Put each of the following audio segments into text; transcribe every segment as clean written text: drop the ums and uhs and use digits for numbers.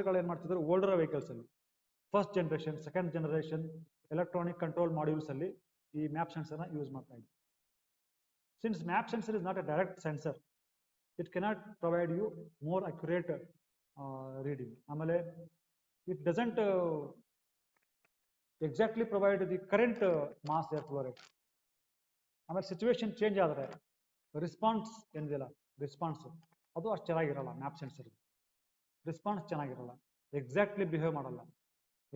ಏನು ಮಾಡ್ತಿದ್ರು older vehicles ಅಲ್ಲಿ first generation second generation electronic control modules ಅಲ್ಲಿ ಈ ಮ್ಯಾಪ್ ಸೆನ್ಸರ್ನ ಯೂಸ್ ಮಾಡ್ತಾ ಇದ್ವಿ. Since map sensor is not a direct sensor, it cannot provide you more accurate reading. ಆಮೇಲೆ it doesn't exactly provide the current mass air flow rate. ಆಮೇಲೆ situation change ಆದರೆ response ಏನಿದೆಯಲ್ಲ response ಅದು ಅಷ್ಟು ಚೆನ್ನಾಗಿರಲ್ಲ. ಮ್ಯಾಪ್ ಸೆನ್ಸರ್ ರೆಸ್ಪಾನ್ಸ್ ಚೆನ್ನಾಗಿರಲ್ಲ, exactly behave ಮಾಡಲ್ಲ,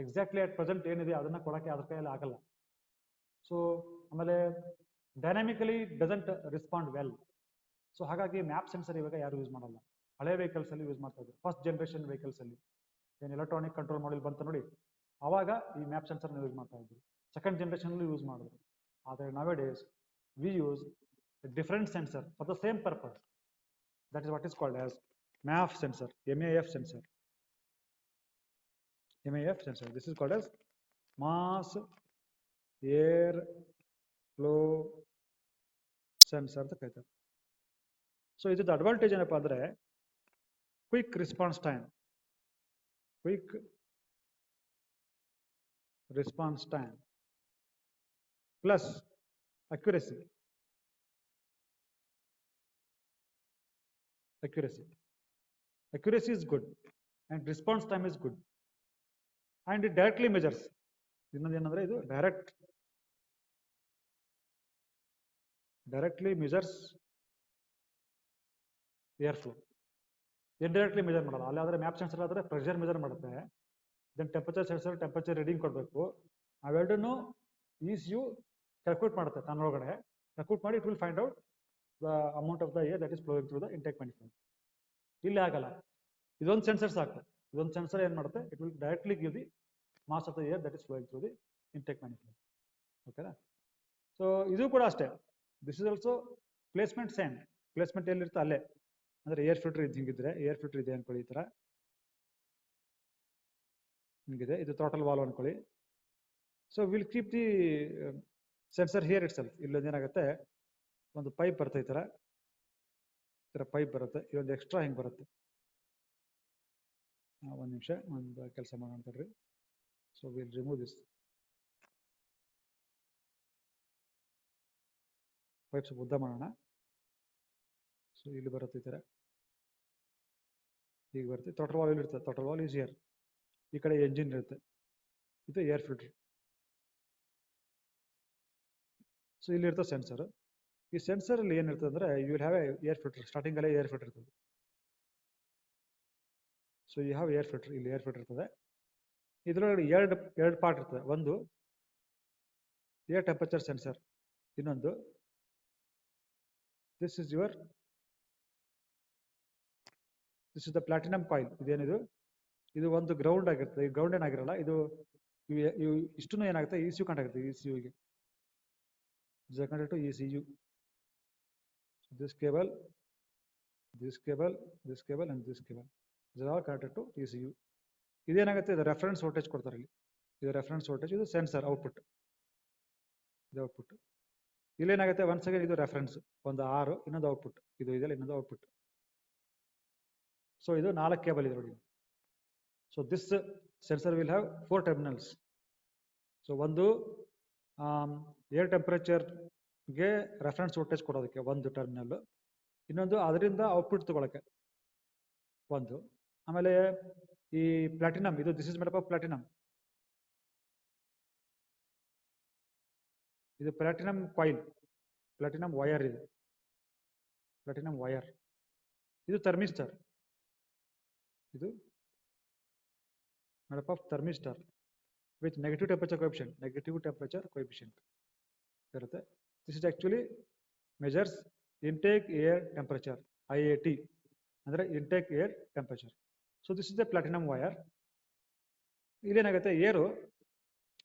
exactly at present ಏನಿದೆ ಅದನ್ನ ಕೊಡೋಕ್ಕೆ ಅದ್ರ ಕೈಯಲ್ಲಿ ಆಗಲ್ಲ. ಸೊ ಆಮೇಲೆ dynamically doesn't respond well. So ಹಾಗಾಗಿ ಮ್ಯಾಪ್ ಸೆನ್ಸರ್ ಇವಾಗ ಯಾರು ಯೂಸ್ ಮಾಡಲ್ಲ. ಹಳೆ ವೆಹಿಕಲ್ಸ್ ಅಲ್ಲಿ ಯೂಸ್ ಮಾಡ್ತಾ ಇದ್ರು. ಫಸ್ಟ್ ಜನರೇಷನ್ ವೆಹಿಕಲ್ಸ್ ಅಲ್ಲಿ ಏನು ಎಲೆಕ್ಟ್ರಾನಿಕ್ ಕಂಟ್ರೋಲ್ ಮಾಡ್ಯೂಲ್ ಬಂತು ನೋಡಿ, ಅವಾಗ ಈ ಮ್ಯಾಪ್ ಸೆನ್ಸರ್ನ ಯೂಸ್ ಮಾಡ್ತಾ ಇದ್ರು. ಸೆಕೆಂಡ್ ಜನರೇಷನ್ ಯೂಸ್ ಮಾಡಿದ್ರು. ಆದರೆ ನವೆ days we use different sensor for the same purpose. That is what is called as MAF sensor, MAF sensor. MAF sensor. This is called as mass air flow sensor ಅಂತ ಕರೀತಾರೆ. So ಇದ್ರದ್ದು advantage ಏನಪ್ಪಾ ಅಂದ್ರೆ quick response time, quick response time plus accuracy. Accuracy is good and response time is good, and it directly measures. ಇನ್ನೊಂದು ಏನಂದ್ರೆ ಇದು directly measures air flow. indirectly measure ಮಾಡಲ್ಲ. ಅಲ್ಲಾದ್ರೆ ಮ್ಯಾಪ್ ಸೆನ್ಸರ್ ಆದ್ರೆ ಪ್ರೆಷರ್ ಮೆಜರ್ ಮಾಡುತ್ತೆ, then temperature sensor temperature reading ಕೊಡಬೇಕು. ಅವೆರಡನ್ನು ECU calculate ಮಾಡುತ್ತೆ ತನ್ನೊಳಗಡೆ. ಕ್ಯಾಲ್ಕುಲೇಟ್ ಮಾಡಿ it will find out the amount of the air that is flowing through the intake manifold. ಇಲ್ಲಿ ಆಗಲ್ಲ, ಇದೊಂದು ಸೆನ್ಸರ್ ಸಾಕು. ಇದೊಂದು ಸೆನ್ಸರ್ ಏನು ಮಾಡುತ್ತೆ, it will directly give the mass of the air that is flowing through the intake manifold. ಓಕೆನಾ? So ಇದು ಕೂಡ ಅಷ್ಟೇ. This is also placement same. Placement ಎಲ್ಲಿರುತ್ತೆ ಅಲ್ಲೇ. ಅಂದ್ರೆ ಏರ್ ಫಿಲ್ಟರ್ ಇದು ಹಿಂಗಿದ್ರೆ, ಏರ್ ಫಿಲ್ಟರ್ ಇದೆ ಅನ್ಕೊಳ್ಳಿ, ಈ ತರ ಹಿಂಗಿದೆ, ಇದು ಥ್ರಾಟಲ್ ವಾಲ್ವ್ ಅನ್ಕೊಳ್ಳಿ. So will keep the sensor here itself. ಇಲ್ಲೊಂದೇನಾಗುತ್ತೆ, ಒಂದು ಪೈಪ್ ಬರುತ್ತೆ, ಈ ತರ ಪೈಪ್ ಬರುತ್ತೆ, ಇದೊಂದು ಎಕ್ಸ್ಟ್ರಾ ಹಿಂಗೆ ಬರುತ್ತೆ. ಒಂದು ನಿಮಿಷ, ಒಂದು ಕೆಲಸ ಮಾಡೋಣ ತಡ್ರಿ. So will remove this pipe, ಸ್ವಲ್ಪ ಉದ್ದ ಮಾಡೋಣ. ಸೊ ಇಲ್ಲಿ ಬರುತ್ತೆ, ಈ ಥರ ಹೀಗೆ ಬರುತ್ತೆ. ಥ್ರಾಟಲ್ ವಾಲ್ವ್ ಇಲ್ಲಿ ಇರುತ್ತೆ. Throttle valve is here. ಈ ಕಡೆ ಎಂಜಿನ್ ಇರುತ್ತೆ, ಇದು ಏರ್ ಫಿಲ್ಟರ್. ಸೊ ಇಲ್ಲಿರ್ತದೆ ಸೆನ್ಸರ್. ಈ ಸೆನ್ಸರ್ ಅಲ್ಲಿ ಏನಿರ್ತದೆ ಅಂದ್ರೆ you will have a air filter. Starting ಅಲ್ಲೇ ಏರ್ ಫಿಲ್ಟರ್ ಇರ್ತದೆ. So you have air filter, ಇಲ್ಲಿ ಏರ್ ಫಿಲ್ಟರ್ ಇರ್ತದೆ. ಇದರೊಳಗಡೆ ಎರಡು ಪಾರ್ಟ್ ಇರ್ತದೆ. ಒಂದು ಏರ್ ಟೆಂಪರೇಚರ್ ಸೆನ್ಸರ್, ಇನ್ನೊಂದು this is the platinum coil. ಇದೇನಿದು, ಇದು ಒಂದು ಗ್ರೌಂಡ್ ಆಗಿರ್ತದೆ. ಈ ಗ್ರೌಂಡ್ ಏನಾಗಿರಲ್ಲ, ಇದು ಇಷ್ಟು ಏನಾಗುತ್ತೆ, ECU ಕನೆಕ್ಟ್ ಆಗುತ್ತೆ. ECUಗೆ connected to ECU. This cable, this cable, this cable and this cable, these are all connected to ECU. ಇದೇನಾಗುತ್ತೆ, ಇದು ರೆಫರೆನ್ಸ್ ವೋಲ್ಟೇಜ್ ಕೊಡ್ತಾರೆ ಇಲ್ಲಿ. ಇದು ರೆಫರೆನ್ಸ್ ವೋಲ್ಟೇಜ್, ಇದು ಸೆನ್ಸರ್ ಔಟ್ಪುಟ್. ಇದು ಔಟ್ಪುಟ್. ಇಲ್ಲೇನಾಗುತ್ತೆ, ಒನ್ಸ್ ಅಗೇನ್ ಇದು ರೆಫರೆನ್ಸ್, ಒಂದು R, ಇನ್ನೊಂದು ಔಟ್ಪುಟ್. ಇದು ಇದೆಲ್ಲ ಇನ್ನೊಂದು ಔಟ್ಪುಟ್. ಸೊ ಇದು 4 ಕೇಬಲ್ ಇದೆ ನೋಡಿ. So this sensor will have 4 terminals. So ಒಂದು ಏರ್ ಟೆಂಪರೇಚರ್ಗೆ ರೆಫರೆನ್ಸ್ ವೋಲ್ಟೇಜ್ ಕೊಡೋದಕ್ಕೆ ಒಂದು ಟರ್ಮಿನಲ್, ಇನ್ನೊಂದು ಅದರಿಂದ ಔಟ್ಪುಟ್ ತಗೊಳಕ್ಕೆ ಒಂದು. ಆಮೇಲೆ ಈ ಪ್ಲಾಟಿನಮ್, ಇದು this is made up of platinum. ಇದು ಪ್ಲಾಟಿನಮ್ ಕಾಯಿಲ್, ಪ್ಲಾಟಿನಮ್ ವೈರ್. ಇದು ಪ್ಲಾಟಿನಮ್ ವೈರ್. ಇದು ಥರ್ಮಿಸ್ಟರ್. ಇದು made up of thermistor with negative temperature coefficient ಇರುತ್ತೆ. This is actually measures intake air temperature, IAT ಅಂದ್ರೆ intake air temperature. So this is the platinum wire. ಇಲ್ಲೇನಾಗುತ್ತೆ, air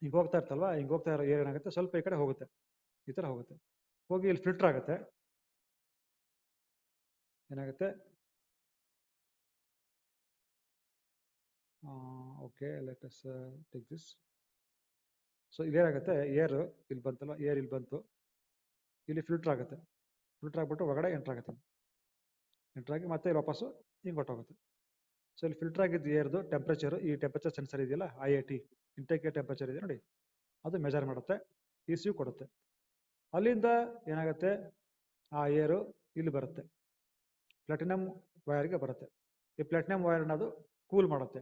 ಹಿಂಗೆ ಹೋಗ್ತಾ ಇರ್ತಲ್ವಾ, ಹಿಂಗೆ ಹೋಗ್ತಾ ಇರೋ ಏರ್ ಏನಾಗುತ್ತೆ, ಸ್ವಲ್ಪ ಈ ಕಡೆ ಹೋಗುತ್ತೆ, ಈ ಥರ ಹೋಗುತ್ತೆ, ಹೋಗಿ ಇಲ್ಲಿ ಫಿಲ್ಟರ್ ಆಗುತ್ತೆ. ಏನಾಗುತ್ತೆ, okay, let us take this. So ಇದೇನಾಗುತ್ತೆ, ಏರ್ ಇಲ್ಲಿ ಬಂತಲ್ಲ, ಏರ್ ಇಲ್ಲಿ ಬಂತು, ಇಲ್ಲಿ ಫಿಲ್ಟರ್ ಆಗುತ್ತೆ. ಫಿಲ್ಟರ್ ಆಗ್ಬಿಟ್ಟು ಒಳಗಡೆ ಎಂಟ್ರ್ ಆಗುತ್ತೆ. ಎಂಟ್ರ್ ಆಗಿ ಮತ್ತೆ ವಾಪಸ್ಸು ಹಿಂಗೆ ಹೊಟ್ಟೋಗುತ್ತೆ. ಸೊ ಇಲ್ಲಿ ಫಿಲ್ಟರ್ ಆಗಿದ್ದು ಏರ್ದು ಟೆಂಪರೇಚರ್, ಈ ಟೆಂಪರೇಚರ್ ಸೆನ್ಸರ್ ಇದೆಯಲ್ಲ IAT ಇಂಟೇಕ್ ಟೆಂಪರೇಚರ್ ಇದೆ ನೋಡಿ, ಅದು ಮೆಜರ್ ಮಾಡುತ್ತೆ, ECU ಕೊಡುತ್ತೆ. ಅಲ್ಲಿಂದ ಏನಾಗುತ್ತೆ, ಆ ಏರು ಇಲ್ಲಿ ಬರುತ್ತೆ, ಪ್ಲಾಟಿನಮ್ ವೈರ್ಗೆ ಬರುತ್ತೆ. ಈ ಪ್ಲಾಟಿನಮ್ ವೈರ್ ಅನ್ನೋದು ಕೂಲ್ ಮಾಡುತ್ತೆ,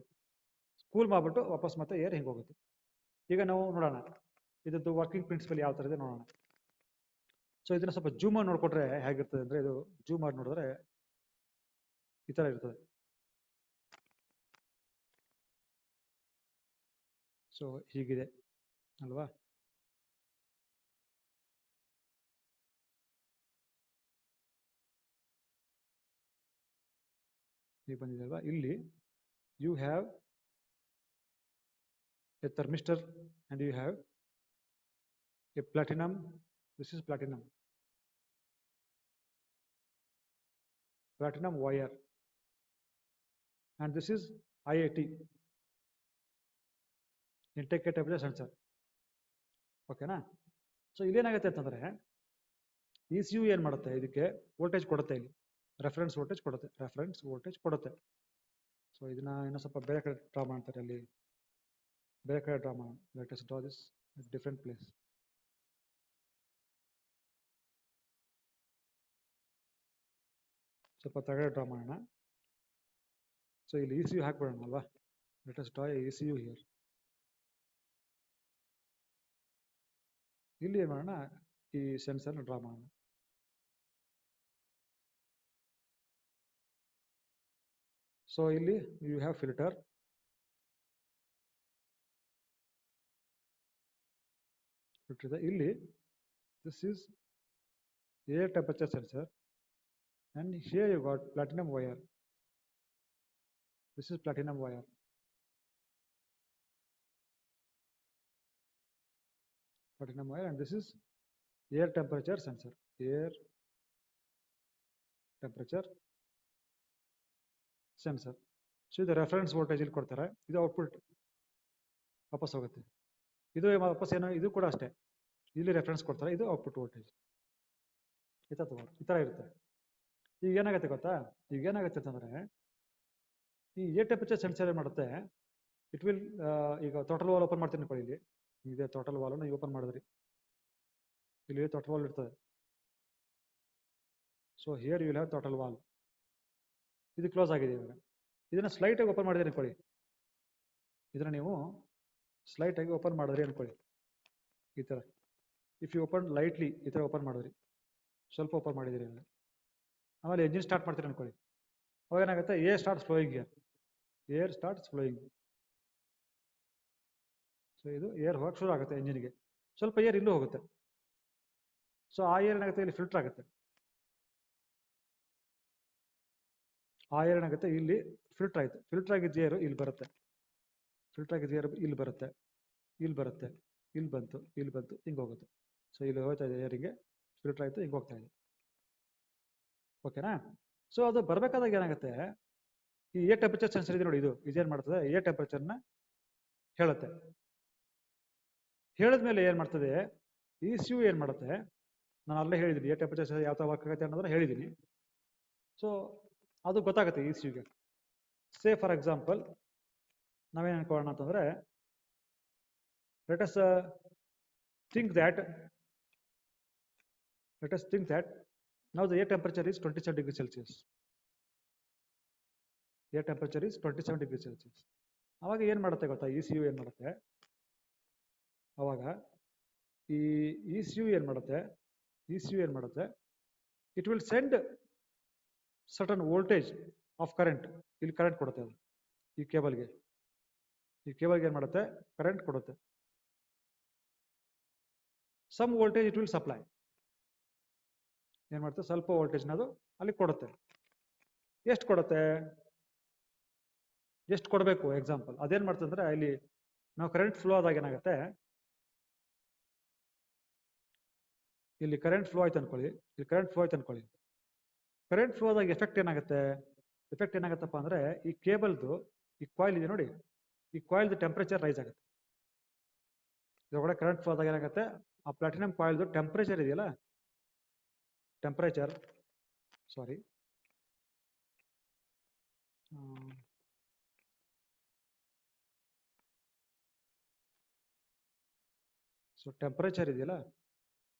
ಕೂಲ್ ಮಾಡಿಬಿಟ್ಟು ವಾಪಸ್ ಮತ್ತೆ ಏರ್ ಹಿಂಗೆ ಹೋಗುತ್ತೆ. ಈಗ ನಾವು ನೋಡೋಣ ಇದ್ರದ್ದು ವರ್ಕಿಂಗ್ ಪ್ರಿನ್ಸಿಪಲ್ ಯಾವ ಥರ ಇದೆ ನೋಡೋಣ. ಸೊ ಇದನ್ನ ಸ್ವಲ್ಪ ಜೂಮ್ ಮಾಡಿ ನೋಡ್ಕೊಟ್ರೆ ಹೇಗಿರ್ತದೆ ಅಂದರೆ, ಇದು ಜೂಮ್ ಮಾಡಿ ನೋಡಿದ್ರೆ ಈ ಥರ ಇರ್ತದೆ. ಸೊ ಹೀಗಿದೆ ಅಲ್ವಾ. ಈಗ ಬಂದಿದೆ ಅಲ್ವಾ. ಇಲ್ಲಿ you have a thermistor and you have a platinum. This is platinum wire, and this is IAT, intake temperature sensor. ಓಕೆನಾ. ಸೊ ಇಲ್ಲೇನಾಗುತ್ತೆ ಅಂತಂದ್ರೆ ECU ಏನು ಮಾಡುತ್ತೆ, ಇದಕ್ಕೆ ವೋಲ್ಟೇಜ್ ಕೊಡುತ್ತೆ, ಇಲ್ಲಿ ರೆಫರೆನ್ಸ್ ವೋಲ್ಟೇಜ್ ಕೊಡುತ್ತೆ. ಸೊ ಇದನ್ನ ಇನ್ನೂ ಸ್ವಲ್ಪ ಬೇರೆ ಕಡೆ ಡ್ರಾ ಮಾಡ್ತಾರೆ, ಅಲ್ಲಿ ಬೇರೆ ಕಡೆ ಡ್ರಾ ಮಾಡೋಣ. Let us draw this different place. ಸ್ವಲ್ಪ ತೆಗಡೆ ಡ್ರಾ ಮಾಡೋಣ. ಸೊ ಇಲ್ಲಿ ECU ಹಾಕ್ಬಿಡೋಣ ಅಲ್ವಾ. Let us draw ECU here. ಇಲ್ಲಿ ಏನು ಮಾಡೋಣ, ಈ ಸೆನ್ಸರ್ನ ಡ್ರಾ ಮಾಡೋಣ. ಸೊ ಇಲ್ಲಿ ಯು ಹ್ಯಾವ್ ಫಿಲ್ಟರ್, ಇಲ್ಲಿ this is air temperature sensor, and here you got platinum wire. This is platinum wire. And this is air temperature sensor. Air temperature sensor. So ಇದು reference voltage ಇಲ್ಲಿ ಕೊಡ್ತಾರೆ, ಇದು output ವಾಪಸ್ ಹೋಗುತ್ತೆ. ಇದು ವಾಪಸ್ ಏನೋ, ಇದು ಕೂಡ ಅಷ್ಟೇ, ಇಲ್ಲಿ ರೆಫರೆನ್ಸ್ ಕೊಡ್ತಾರೆ, ಇದು ಔಟ್ಪುಟ್ ವೋಲ್ಟೇಜ್. ಈ ಥರ ಇರುತ್ತೆ. ಈಗ ಏನಾಗುತ್ತೆ ಗೊತ್ತಾ, ಈಗ ಏನಾಗುತ್ತೆ ಅಂತಂದರೆ, ಈ ಏರ್ ಟೆಂಪರೇಚರ್ ಸೆನ್ಸರ್ ಏನು ಮಾಡುತ್ತೆ, ಇಟ್ ವಿಲ್, ಈಗ ಟೋಟಲ್ ವಾಲ್ ಓಪನ್ ಮಾಡ್ತೀನಿ ನೋಡಿ, ಇಲ್ಲಿ ಇದೆ ಟೋಟಲ್ ವಾಲನ್ನು ನೀವು ಓಪನ್ ಮಾಡಿದ್ರಿ, ಇಲ್ಲಿ ಟೋಟಲ್ ವಾಲ್ ಇರ್ತದೆ. So here you will have total wall. ಇದು ಕ್ಲೋಸ್ ಆಗಿದೆ. ಇವಾಗ ಇದನ್ನು ಸ್ಲೈಟಾಗಿ ಓಪನ್ ಮಾಡಿದ್ರಿ ಅನ್ಕೊಳ್ಳಿ, ಇದನ್ನು ನೀವು ಸ್ಲೈಟಾಗಿ ಓಪನ್ ಮಾಡಿದ್ರಿ ಅನ್ಕೊಳ್ಳಿ, ಈ ಥರ. ಇಫ್ ಯು ಓಪನ್ ಲೈಟ್ಲಿ, ಈ ಥರ ಓಪನ್ ಮಾಡಿದ್ರಿ, ಸ್ವಲ್ಪ ಓಪನ್ ಮಾಡಿದಿರಿ, ಆಮೇಲೆ ಎಂಜಿನ್ ಸ್ಟಾರ್ಟ್ ಮಾಡ್ತೀರಿ ಅನ್ಕೊಳ್ಳಿ, ಅವಾಗ ಏನಾಗುತ್ತೆ, ಏರ್ ಸ್ಟಾರ್ಟ್ಸ್ ಫ್ಲೋಯಿಂಗ್. ಸೊ ಇದು ಏರ್ ಹೋಗಕ್ಕೆ ಶುರು ಆಗುತ್ತೆ ಎಂಜಿನ್ಗೆ, ಸ್ವಲ್ಪ ಏರ್ ಇಲ್ಲೂ ಹೋಗುತ್ತೆ. ಸೊ ಆ ಏರ್ ಏನಾಗುತ್ತೆ, ಇಲ್ಲಿ ಫಿಲ್ಟರ್ ಆಗುತ್ತೆ. ಆ ಏರ್ ಏನಾಗುತ್ತೆ, ಇಲ್ಲಿ ಫಿಲ್ಟರ್ ಆಯಿತು. ಫಿಲ್ಟರ್ ಆಗಿದ್ದ ಏರು ಇಲ್ಲಿ ಬರುತ್ತೆ, ಇಲ್ಲಿ ಬರುತ್ತೆ, ಇಲ್ಲಿ ಬಂತು, ಹಿಂಗೆ ಹೋಗುತ್ತೆ. ಸೊ ಇಲ್ಲಿ ಹೋಗ್ತಾ ಇದೆ ಏರಿಗೆ, ಫಿಲ್ಟರ್ ಆಯಿತು, ಹಿಂಗೆ ಹೋಗ್ತಾ ಇದೆ. ಓಕೆನಾ. ಸೊ ಅದು ಬರಬೇಕಾದಾಗ ಏನಾಗುತ್ತೆ, ಈ ಏರ್ ಟೆಂಪರೇಚರ್ ಸೆನ್ಸರ್ ಇದೆ ನೋಡಿ, ಇದೇನು ಮಾಡ್ತದೆ, ಏರ್ ಟೆಂಪರೇಚರ್ನ ಹೇಳುತ್ತೆ. ಹೇಳಿದ್ಮೇಲೆ ಏನು ಮಾಡ್ತದೆ, ECU ಏನು ಮಾಡುತ್ತೆ, ನಾನು ಅಲ್ಲೇ ಹೇಳಿದ್ದೀನಿ ಏರ್ ಟೆಂಪರೇಚರ್ ಯಾವ ಥರ ವರ್ಕ್ ಆಗುತ್ತೆ ಅನ್ನೋದನ್ನ ಹೇಳಿದ್ದೀನಿ. ಸೊ ಅದು ಗೊತ್ತಾಗುತ್ತೆ ECUಗೆ. ಸೇ ಫಾರ್ ಎಕ್ಸಾಂಪಲ್ ನಾವೇನು ಅನ್ಕೊಳ್ಳೋಣ ಅಂತಂದರೆ, let us think that now the air temperature is 27 degrees Celsius. Air temperature is 27 degrees Celsius. ಅವಾಗ ಏನು ಮಾಡುತ್ತೆ ಗೊತ್ತಾ, ECU ಏನು ಮಾಡುತ್ತೆ, ಅವಾಗ ಈ ECU ಏನು ಮಾಡುತ್ತೆ, it will send certain voltage of current. ಇಲ್ಲಿ ಕರೆಂಟ್ ಕೊಡುತ್ತೆ, ಅದು ಈ ಕೇಬಲ್ಗೆ ಏನು ಮಾಡುತ್ತೆ, ಕರೆಂಟ್ ಕೊಡುತ್ತೆ. Some voltage it will supply. ಏನು ಮಾಡುತ್ತೆ, ಸ್ವಲ್ಪ ವೋಲ್ಟೇಜ್ನ ಅದು ಅಲ್ಲಿ ಕೊಡುತ್ತೆ. ಎಷ್ಟು ಕೊಡುತ್ತೆ, ಎಷ್ಟು ಕೊಡಬೇಕು, ಎಕ್ಸಾಂಪಲ್ ಅದೇನು ಮಾಡ್ತದೆ ಅಂದರೆ, ಇಲ್ಲಿ ನಾವು ಕರೆಂಟ್ ಫ್ಲೋ ಆದಾಗ ಏನಾಗುತ್ತೆ, ಇಲ್ಲಿ ಕರೆಂಟ್ ಫ್ಲೋ ಆಯ್ತು ಅನ್ಕೊಳ್ಳಿ, ಕರೆಂಟ್ ಫ್ಲೋ ಆದಾಗ ಎಫೆಕ್ಟ್ ಏನಾಗುತ್ತಪ್ಪ ಅಂದರೆ, ಈ ಕೇಬಲ್ದು ಈ ಕಾಯಿಲ್ ಇದೆ ನೋಡಿ, ಈ ಕಾಯಿಲ್ದು ಟೆಂಪರೇಚರ್ ರೈಸ್ ಆಗುತ್ತೆ. ಇದರೊಳಗಡೆ ಕರೆಂಟ್ ಫ್ಲೋ ಆದಾಗ ಏನಾಗುತ್ತೆ, ಆ ಪ್ಲಾಟಿನಮ್ ಕಾಯಿಲ್ದು ಟೆಂಪರೇಚರ್ ಇದೆಯಲ್ಲ, ಸೊ ಟೆಂಪರೇಚರ್ ಇದೆಯಲ್ಲ,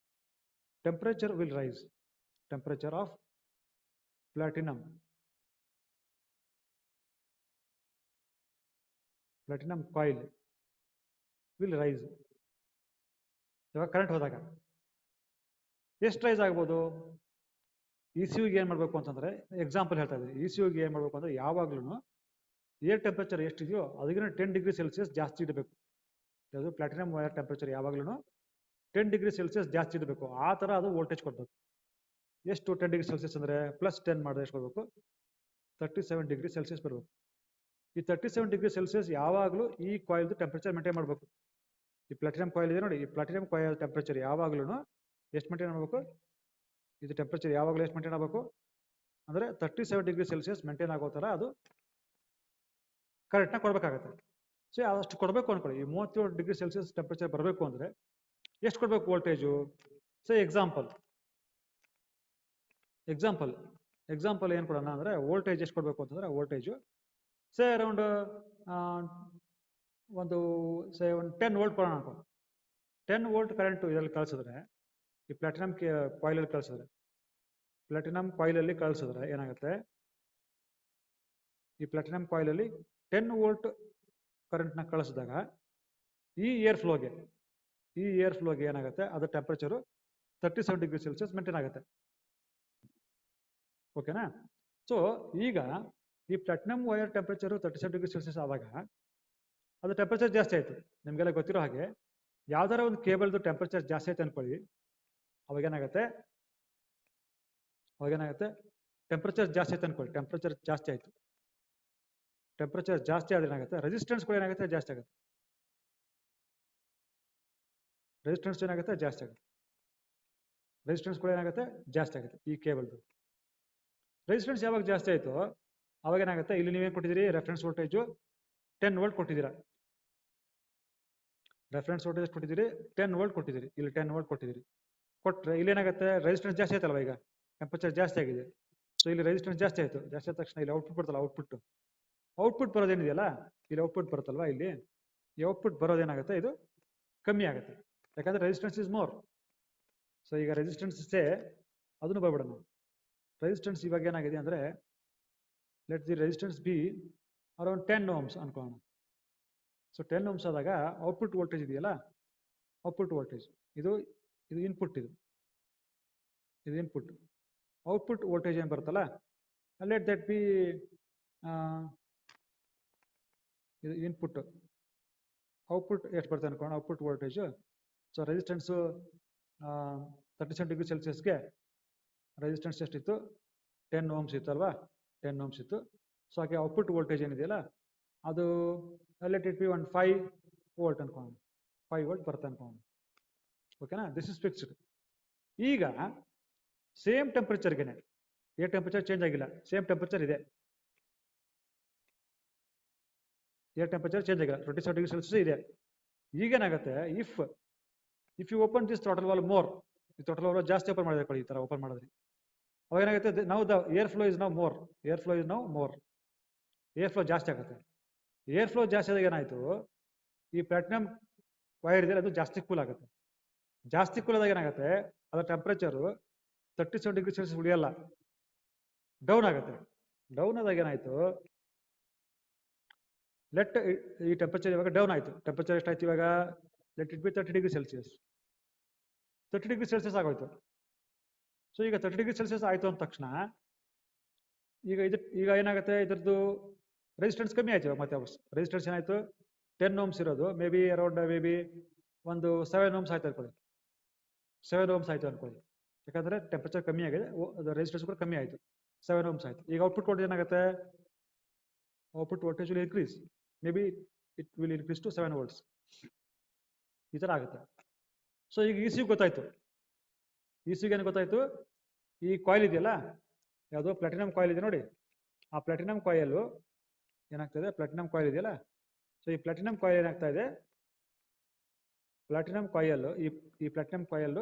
temperature will rise. Temperature of platinum coil will rise. ಇವಾಗ ಕರೆಂಟ್ ಹೋದಾಗ ಎಷ್ಟು ರೈಸ್ ಆಗ್ಬೋದು? ಇ ಸಿ ಯುಗೆ ಏನು ಮಾಡಬೇಕು ಅಂತಂದ್ರೆ, ಎಕ್ಸಾಂಪಲ್ ಹೇಳ್ತಾ ಇದ್ದೀನಿ, ಇ ಸಿ ಯುಗೆ ಏನು ಮಾಡಬೇಕು ಅಂದ್ರೆ ಯಾವಾಗ್ಲೂ ಏರ್ ಟೆಂಪರೇಚರ್ ಎಷ್ಟಿದೆಯೋ ಅದಕ್ಕಿಂತ 10 ಡಿಗ್ರಿ ಸೆಲ್ಸಿಯಸ್ ಜಾಸ್ತಿ ಇಡಬೇಕು. ಯಾವುದು ಪ್ಲಾಟಿನಮ್ ವೈರ್ ಟೆಂಪರೇಚರ್ ಯಾವಾಗ್ಲೂ 10 ಡಿಗ್ರಿ ಸೆಲ್ಸಿಯಸ್ ಜಾಸ್ತಿ ಇಡಬೇಕು. ಆ ಥರ ಅದು ವೋಲ್ಟೇಜ್ ಕೊಡಬೇಕು. ಎಷ್ಟು 10 ಡಿಗ್ರಿ ಸೆಲ್ಸಿಯಸ್ ಅಂದರೆ +10 ಮಾಡಿದ್ರೆ ಎಷ್ಟು ಬರಬೇಕು? 37 ಡಿಗ್ರಿ ಸೆಲ್ಸಿಯಸ್ ಬರಬೇಕು. ಈ 37 ಡಿಗ್ರಿ ಸೆಲ್ಸಿಯಸ್ ಯಾವಾಗಲೂ ಈ ಕಾಯಿಲ್ದು ಟೆಂಪರೇಚರ್ ಮೇಂಟೈನ್ ಮಾಡಬೇಕು. ಈ ಪ್ಲಾಟಿನಮ್ ಕಾಯಿಲ್ ಇದೆ ನೋಡಿ, ಈ ಪ್ಲಾಟಿನಮ್ ಕಾಯಿಲ್ ಟೆಂಪರೇಚರ್ ಯಾವಾಗ್ಲೂ ಎಷ್ಟು ಮೇಂಟೈನ್ ಮಾಡಬೇಕು? ಇದು ಟೆಂಪರೇಚರ್ ಯಾವಾಗಲೂ ಎಷ್ಟು ಮೇಂಟೈನ್ ಆಗಬೇಕು ಅಂದರೆ 37 ಡಿಗ್ರಿ ಸೆಲ್ಸಿಯಸ್ ಮೇಂಟೈನ್ ಆಗೋ ಥರ ಅದು ಕರೆಂಟ್ನ ಕೊಡಬೇಕಾಗತ್ತೆ. ಸೊ ಅದಷ್ಟು ಕೊಡಬೇಕು ಅನ್ಕೊಳ್ಳಿ. ಈ 37 ಡಿಗ್ರಿ ಸೆಲ್ಸಿಯಸ್ ಟೆಂಪರೇಚರ್ ಬರಬೇಕು ಅಂದರೆ ಎಷ್ಟು ಕೊಡಬೇಕು ವೋಲ್ಟೇಜು? ಸೊ ಎಕ್ಸಾಂಪಲ್ ಏನು ಕೊಡೋಣ ಅಂದರೆ ವೋಲ್ಟೇಜ್ ಎಷ್ಟು ಕೊಡಬೇಕು ಅಂತಂದರೆ ವೋಲ್ಟೇಜು ಸೇ ಅರೌಂಡ್ ಒಂದು 10 ವೋಲ್ಟ್ ಕೊಡೋಣ ಅನ್ಕೊಂಡು. 10 ವೋಲ್ಟ್ ಕರೆಂಟು ಇದರಲ್ಲಿ ಕಳಿಸಿದ್ರೆ, ಈ ಪ್ಲಾಟಿನಮ್ ಕಾಯಿಲಲ್ಲಿ ಕಳಿಸಿದ್ರೆ ಏನಾಗುತ್ತೆ? ಈ ಪ್ಲಾಟಿನಮ್ ಕಾಯಿಲಲ್ಲಿ 10 ವೋಲ್ಟ್ ಕರೆಂಟ್ನ ಕಳಿಸಿದಾಗ ಈ ಏರ್ ಫ್ಲೋಗೆ ಏನಾಗುತ್ತೆ? ಅದರ ಟೆಂಪರೇಚರು 37 ಡಿಗ್ರಿ ಸೆಲ್ಸಿಯಸ್ ಮೇಂಟೈನ್ ಆಗುತ್ತೆ. ಓಕೆನಾ? ಸೊ ಈಗ ಈ platinum wire temperature 37 degree Celsius ಆದಾಗ ಅದು ಟೆಂಪರೇಚರ್ ಜಾಸ್ತಿ ಆಯಿತು. ನಿಮಗೆಲ್ಲ ಗೊತ್ತಿರೋ ಹಾಗೆ ಯಾವ್ದಾರ ಒಂದು ಕೇಬಲ್ದು ಟೆಂಪರೇಚರ್ ಜಾಸ್ತಿ ಆಯ್ತು ಅನ್ಕೊಳ್ಳಿ, ಅವಾಗೇನಾಗುತ್ತೆ? ಟೆಂಪರೇಚರ್ ಜಾಸ್ತಿ ಆಯ್ತು ಅನ್ಕೊಳ್ಳಿ, ಟೆಂಪರೇಚರ್ ಜಾಸ್ತಿ ಆಯಿತು. ಟೆಂಪರೇಚರ್ ಜಾಸ್ತಿ ಆದ್ರೆ ಏನಾಗುತ್ತೆ? ರೆಸಿಸ್ಟೆನ್ಸ್ ಕೂಡ ಏನಾಗುತ್ತೆ? ಜಾಸ್ತಿ ಆಗುತ್ತೆ. ರೆಸಿಸ್ಟೆನ್ಸ್ ಕೂಡ ಏನಾಗುತ್ತೆ? ಜಾಸ್ತಿ ಆಗುತ್ತೆ. ಈ ಕೇಬಲ್ದು ರೆಸಿಸ್ಟೆನ್ಸ್ ಯಾವಾಗ ಜಾಸ್ತಿ ಆಯಿತು ಅವಾಗ ಏನಾಗುತ್ತೆ? ಇಲ್ಲಿ ನೀವೇನು ಕೊಟ್ಟಿದ್ದೀರಿ? ರೆಫರೆನ್ಸ್ ವೋಲ್ಟೇಜು 10 ವೋಲ್ಟ್ ಕೊಟ್ಟಿದ್ದೀರಾ. ರೆಫರೆನ್ಸ್ ವೋಲ್ಟೇಜ್ ಕೊಟ್ಟಿದ್ದೀರಿ 10 ವೋಲ್ಟ್ ಕೊಟ್ಟಿದ್ದೀರಿ. ಇಲ್ಲಿ 10 ವೋಲ್ಟ್ ಕೊಟ್ಟಿದ್ದೀರಿ. ಕೊಟ್ಟರೆ ಇಲ್ಲಿ ಏನಾಗುತ್ತೆ? ರೆಸಿಸ್ಟೆನ್ಸ್ ಜಾಸ್ತಿ ಆಯ್ತಲ್ವ, ಈಗ ಟೆಂಪರೇಚರ್ ಜಾಸ್ತಿ ಆಗಿದೆ. ಸೊ ಇಲ್ಲಿ ರೆಸಿಸ್ಟೆನ್ಸ್ ಜಾಸ್ತಿ ಆಯಿತು. ಜಾಸ್ತಿ ಆದ ತಕ್ಷಣ ಇಲ್ಲಿ ಔಟ್ಪುಟ್ ಬರ್ತಲ್ಲ, ಔಟ್ಪುಟ್ ಬರೋದೇನಿದೆಯಲ್ಲ, ಇಲ್ಲಿ ಔಟ್ಪುಟ್ ಬರುತ್ತಲ್ವಾ, ಇಲ್ಲಿ ಈ ಔಟ್ಪುಟ್ ಬರೋದೇನಾಗುತ್ತೆ? ಇದು ಕಮ್ಮಿ ಆಗುತ್ತೆ. ಯಾಕಂದ್ರೆ ರೆಸಿಸ್ಟೆನ್ಸ್ ಇಸ್ ಮೋರ್. ಸೊ ಈಗ ರೆಸಿಸ್ಟೆನ್ಸ್ ಅದನ್ನು ಬರ್ಬಿಡೋಣ. ರೆಸಿಸ್ಟೆನ್ಸ್ ಇವಾಗ ಏನಾಗಿದೆ ಅಂದರೆ, let the resistance be around 10 ohms ಅನ್ಕೊಳ್ಳೋಣ. ಸೊ 10 ohms ಆದಾಗ ಔಟ್ಪುಟ್ ವೋಲ್ಟೇಜ್ ಇದೆಯಲ್ಲ, ಔಟ್ಪುಟ್ ವೋಲ್ಟೇಜ್ ಇದು ಇನ್ಪುಟ್, ಇದು ಇನ್ಪುಟ್. ಔಟ್ಪುಟ್ ವೋಲ್ಟೇಜ್ ಏನು ಬರುತ್ತಲ್ಲ, ಲೆಟ್ ದಟ್ ಬಿ ಇದು ಇನ್ಪುಟ್. ಔಟ್ಪುಟ್ ಎಷ್ಟು ಬರ್ತದೆ ಅನ್ಕೊಳ್ಳೋಣ, output voltage. So resistance 37 degree ಸೆಲ್ಸಿಯಸ್ಗೆ ರೆಸಿಸ್ಟೆನ್ಸ್ ಎಷ್ಟಿತ್ತು? 10 ohms ಇತ್ತು ಅಲ್ವಾ, 10 ohms ಇತ್ತು. ಸೊ ಹಾಗೆ ಔಟ್ಪುಟ್ ವೋಲ್ಟೇಜ್ ಏನಿದೆಯಲ್ಲ ಅದು ಲೆಟ್ ಇಟ್ ಬಿ 5 ವೋಲ್ಟ್ ಅನ್ಕೊಳ್ಳೋಣ, 5 ವೋಲ್ಟ್ ಬರುತ್ತೆ ಅನ್ಕೊಳ್ಳೋಣ. ಓಕೆನಾ? This is fixed. ಈಗ ಸೇಮ್ ಟೆಂಪರೇಚರ್ಗೆನೆ, ಏರ್ ಟೆಂಪರೇಚರ್ ಚೇಂಜ್ ಆಗಿಲ್ಲ, ಸೇಮ್ ಟೆಂಪರೇಚರ್ ಇದೆ. ಏರ್ ಟೆಂಪರೇಚರ್ ಚೇಂಜ್ ಆಗಿಲ್ಲ, 27 ಡಿಗ್ರಿ ಸೆಲ್ಸಿಯಸ್ ಇದೆ. ಈಗೇನಾಗುತ್ತೆ? If you open this throttle valve more, ಈ ಥ್ರಾಟಲ್ ವಾಲ್ವ್ ಜಾಸ್ತಿ ಓಪನ್ ಮಾಡಿದ್ರೆ, ಈ ಥರ ಓಪನ್ ಮಾಡಿದ್ರಿ, ಅವಾಗ ಏನಾಗುತ್ತೆ? ನಾವು the air flow is now more. Air flow ಜಾಸ್ತಿ ಆಗುತ್ತೆ. ಏರ್ ಫ್ಲೋ ಜಾಸ್ತಿ ಆದಾಗ ಏನಾಯಿತು? ಈ ಪ್ಲಾಟಿನಮ್ ವೈರ್ ಇದೆ ಅದು ಜಾಸ್ತಿ ಕೂಲ್ ಆಗುತ್ತೆ. ಜಾಸ್ತಿ ಕೂಲ್ ಆದಾಗ ಏನಾಗುತ್ತೆ? ಅದರ ಟೆಂಪರೇಚರು 37 ಡಿಗ್ರಿ ಸೆಲ್ಸಿಯಸ್ ಉಳಿಯಲ್ಲ, ಡೌನ್ ಆಗುತ್ತೆ. ಡೌನ್ ಆದಾಗ ಏನಾಯಿತು? ಈ ಟೆಂಪರೇಚರ್ ಇವಾಗ ಡೌನ್ ಆಯಿತು. ಟೆಂಪರೇಚರ್ ಎಷ್ಟಾಯ್ತು ಇವಾಗ? Let it B 30 degree Celsius. 30 degree Celsius ಆಗೋಯ್ತು. ಸೊ ಈಗ 30 ಡಿಗ್ರಿ ಸೆಲ್ಸಿಯಸ್ ಆಯಿತು ಅಂದ ತಕ್ಷಣ ಈಗ ಏನಾಗುತ್ತೆ? ಇದ್ರದ್ದು ರೆಸಿಸ್ಟೆನ್ಸ್ ಕಮ್ಮಿ ಆಯ್ತು. ಮತ್ತೆ ರೆಸಿಸ್ಟೆನ್ಸ್ ಏನಾಯ್ತು? 10 ohms ಇರೋದು ಮೇ ಬಿ ಅರೌಂಡ್ ಒಂದು 7 ohms ಆಯ್ತು ಅನ್ಕೊಳ್ಳಿ. 7 ohms ಆಯ್ತು ಅನ್ಕೊಳ್ಳಿ. ಯಾಕಂದ್ರೆ ಟೆಂಪರೇಚರ್ ಕಮ್ಮಿ ಆಗಿದೆ, ರೆಸಿಸ್ಟೆನ್ಸ್ ಕೂಡ ಕಮ್ಮಿ ಆಯಿತು, 7 ohms ಆಯ್ತು. ಈಗ ಔಟ್ಪುಟ್ ವೋಲ್ಟೇಜ್ ಏನಾಗುತ್ತೆ? Output voltage will increase, may be it will increase to 7 volts. ಈ ಥರ ಆಗುತ್ತೆ. ಸೊ ಈಗ ಇ ಸಿ ಗೊತ್ತಾಯ್ತು. ಏನು ಗೊತ್ತಾಯ್ತು? ಈ ಕಾಯಿಲ್ ಇದೆಯಲ್ಲ, ಯಾವುದೋ ಪ್ಲಾಟಿನಮ್ ಕಾಯಿಲ್ ಇದೆ ನೋಡಿ, ಆ ಪ್ಲಾಟಿನಮ್ ಕಾಯಿಲ್ ಏನಾಗ್ತದೆ? ಪ್ಲಾಟಿನಮ್ ಕಾಯಿಲ್ ಇದೆಯಲ್ಲ, ಸೊ ಈ ಪ್ಲಾಟಿನಮ್ ಕಾಯಿಲ್ ಏನಾಗ್ತಾ ಇದೆ? ಪ್ಲಾಟಿನಮ್ ಕಾಯಿಲ್ ಈ ಪ್ಲಾಟಿನಮ್ ಕಾಯಿಲ್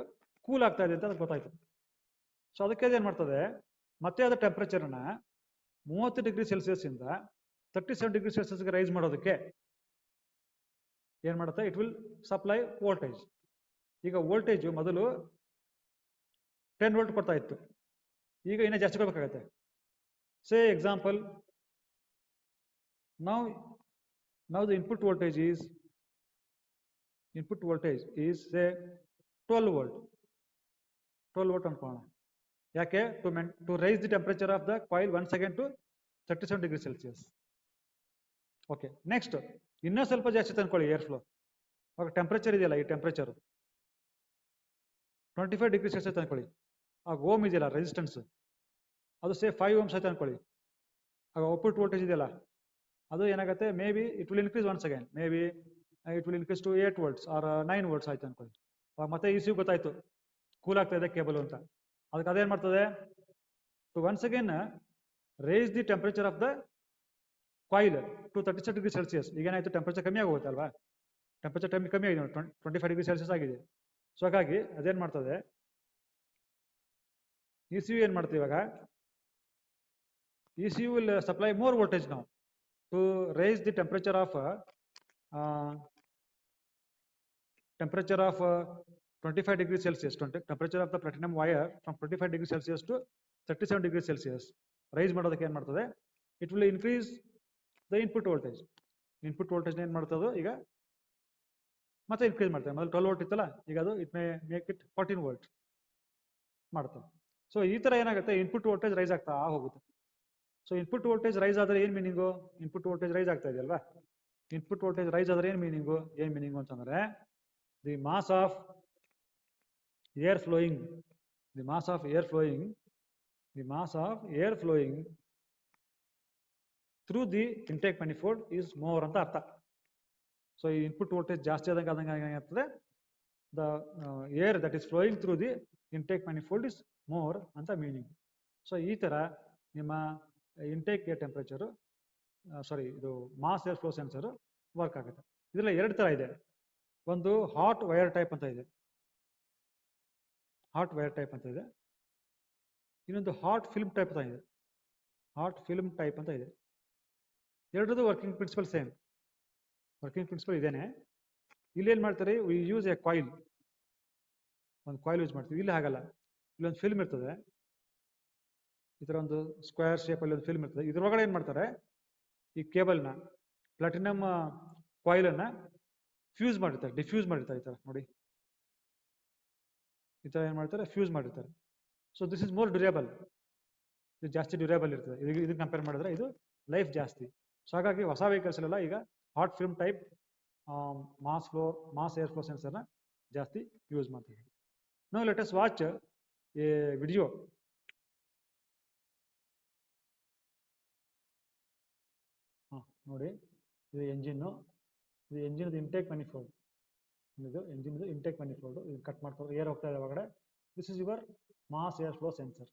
ಕೂಲ್ ಆಗ್ತಾ ಇದೆ ಅಂತ ಅದಕ್ಕೆ ಗೊತ್ತಾಯ್ತು. ಸೊ ಅದಕ್ಕೆ ಏನು ಮಾಡ್ತದೆ? ಮತ್ತೆ ಅದರ ಟೆಂಪರೇಚರ್ನ 30 ಡಿಗ್ರಿ ಸೆಲ್ಸಿಯಸ್ ಇಂದ 37 ಡಿಗ್ರಿ ಸೆಲ್ಸಿಯಸ್ಗೆ ರೈಸ್ ಮಾಡೋದಕ್ಕೆ ಏನು ಮಾಡುತ್ತೆ? It will supply voltage. ಈಗ ವೋಲ್ಟೇಜ್ ಮೊದಲು 10 ವೋಲ್ಟ್ ಕೊಡ್ತಾ ಇತ್ತು, ಈಗ ಇನ್ನೂ ಜಾಸ್ತಿ ಕೊಡಬೇಕಾಗತ್ತೆ. Say example, now the input voltage is say 12 volt ಅನ್ಕೋಣ. ಯಾಕೆ? to raise the temperature of the coil once again to 37 degrees Celsius. Okay, next ಇನ್ನೂ ಸ್ವಲ್ಪ ಜಾಸ್ತಿ ತಂದ್ಕೊಳ್ಳಿ ಏರ್ ಫ್ಲೋ. ಅವಾಗ ಟೆಂಪ್ರೇಚರ್ ಇದೆಯಲ್ಲ, ಈ ಟೆಂಪ್ರೇಚರ್ 25 ಡಿಗ್ರಿ ಸೆಲ್ಸಿಯಸ್ ತಂದ್ಕೊಳ್ಳಿ. ಆಗ ಓಮ್ ಇದೆಯಲ್ಲ ರೆಸಿಸ್ಟೆನ್ಸ್, ಅದು ಸೇ 5 ಓಮ್ಸ್ ಆಯ್ತು ಅನ್ಕೊಳ್ಳಿ. ಆಗ ಔಟ್ಪುಟ್ ವೋಲ್ಟೇಜ್ ಇದೆಯಲ್ಲ, ಅದು ಏನಾಗುತ್ತೆ, may be it will increase once again, may be it will increase to 8 volts or 9 volts ಆಯ್ತು ಅನ್ಕೊಳ್ಳಿ. ಅವಾಗ ಮತ್ತೆ ಇಶ್ಯೂ ಗೊತ್ತಾಯ್ತು, ಕೂಲ್ ಆಗ್ತಾ ಇದೆ ಕೇಬಲ್ ಅಂತ. ಅದಕ್ಕೆ ಅದೇನ್ ಮಾಡ್ತದೆ, to once again raise the temperature of the coil to 37 degree Celsius. ಈಗ ಏನಾಯ್ತು, ಟೆಂಪರೇಚರ್ ಕಮ್ಮಿ ಆಗೋಗುತ್ತೆ ಅಲ್ವಾ, ಟೆಂಪರೇಚರ್ ಕಮ್ಮಿ ಆಗಿದೆ, 25 ಡಿಗ್ರಿ ಸೆಲ್ಸಿಯಸ್ ಆಗಿದೆ. ಸೊ ಹಾಗಾಗಿ ಅದೇನ್ ಮಾಡ್ತದೆ, ಇ ಸಿ ಯು ಏನ್ ಮಾಡ್ತೀವಿ ಇವಾಗ, E C U will supply more voltage ನಾವು to raise the temperature of 25 degree Celsius, temperature of the platinum wire from 25 degree Celsius to 37 degree Celsius. Rice ಮಾಡೋದಕ್ಕೆ ಏನು ಮಾಡ್ತದೆ, it will increase the input voltage. Input voltage ಏನು ಮಾಡ್ತದೋ ಈಗ ಮತ್ತೆ increase ಮಾಡ್ತೇವೆ. ಮೊದಲು 12 volt ಇತ್ತಲ್ಲ, ಈಗ ಅದು it may make it 14 volt ಮಾಡ್ತದೆ. ಸೊ ಈ ಥರ ಏನಾಗುತ್ತೆ, ಇನ್ಪುಟ್ ವೋಲ್ಟೇಜ್ ರೈಸ್ ಆಗ್ತಾ ಹೋಗುತ್ತೆ. ಸೊ ಇನ್ಪುಟ್ ವೋಲ್ಟೇಜ್ ರೈಸ್ ಆದರೆ ಏನು ಮೀನಿಂಗು, ಇನ್ಪುಟ್ ವೋಲ್ಟೇಜ್ ರೈಸ್ ಆಗ್ತಾ ಇದೆಯಲ್ವಾ, ಇನ್ಪುಟ್ ವೋಲ್ಟೇಜ್ ರೈಸ್ ಆದರೆ ಏನು ಮೀನಿಂಗು ಅಂತಂದ್ರೆ, the mass of air flowing through the intake manifold is more ಅಂತ ಅರ್ಥ. ಸೊ ಈ ಇನ್ಪುಟ್ ವೋಲ್ಟೇಜ್ ಜಾಸ್ತಿ ಆದಂಗೆ ಏನಾಗ್ತದೆ, the air that is flowing through the intake manifold is more ಅಂತ ಮೀನಿಂಗ್. ಸೊ ಈ ಥರ ನಿಮ್ಮ ಇಂಟೇಕ್ ಏರ್ ಟೆಂಪ್ರೇಚರು, ಇದು mass air flow sensor work ಆಗುತ್ತೆ. ಇದರಲ್ಲಿ 2 ಥರ ಇದೆ. ಒಂದು ಹಾಟ್ ವೈರ್ ಟೈಪ್ ಅಂತ ಇದೆ, ಇನ್ನೊಂದು ಹಾಟ್ ಫಿಲ್ಮ್ ಟೈಪ್ ಅಂತ ಇದೆ. ಎರಡರದ್ದು working principle same, working principle ಇದೇನೆ. ಇಲ್ಲಿ ಏನು ಮಾಡ್ತಾರೆ, ವಿ ಯೂಸ್ ಎ ಕಾಯಿಲ್, ಒಂದು ಕಾಯಿಲ್ ಯೂಸ್ ಮಾಡ್ತೀವಿ. ಇಲ್ಲಿ ಹಾಗಲ್ಲ, ಇಲ್ಲೊಂದು ಫಿಲ್ಮ್ ಇರ್ತದೆ, ಈ ಥರ ಒಂದು ಸ್ಕ್ವೇರ್ ಶೇಪಲ್ಲಿ ಒಂದು ಫಿಲ್ಮ್ ಇರ್ತದೆ. ಇದ್ರೊಳಗಡೆ ಏನು ಮಾಡ್ತಾರೆ, ಈ ಕೇಬಲ್ನ ಪ್ಲಾಟಿನಮ್ ಕಾಯಿಲನ್ನು ಫ್ಯೂಸ್ ಮಾಡಿರ್ತಾರೆ, ಡಿಫ್ಯೂಸ್ ಮಾಡಿರ್ತಾರೆ. ಈ ಥರ ನೋಡಿ, ಈ ಥರ ಏನು ಮಾಡ್ತಾರೆ, ಫ್ಯೂಸ್ ಮಾಡಿರ್ತಾರೆ. So this is more durable, ಇದು ಜಾಸ್ತಿ ಡ್ಯೂರೇಬಲ್ ಇರ್ತದೆ. ಇದಕ್ಕೆ ಕಂಪೇರ್ ಮಾಡಿದ್ರೆ ಇದು ಲೈಫ್ ಜಾಸ್ತಿ. ಸೊ ಹಾಗಾಗಿ ಹೊಸ ವೆಹಿಕಲ್ಸಲ್ಲೆಲ್ಲ ಈಗ hot film type mass air flow ಸೆನ್ಸರ್ನ ಜಾಸ್ತಿ ಯೂಸ್ ಮಾಡ್ತೀವಿ. Now let us watch a video. ನೋಡಿ, ಇದು ಎಂಜಿನ್ನು, ಇದು ಎಂಜಿನ್ ಇಂಟೇಕ್ manifold. ಇದು ಎಂಜಿನ್ ಇಂಟೇಕ್ manifold. ಇದು ಕಟ್ ಮಾಡ್ತಾರೆ, ಏರ್ ಹೋಗ್ತಾ ಇದೆ ಒಳಗಡೆ. This is your mass air flow sensor.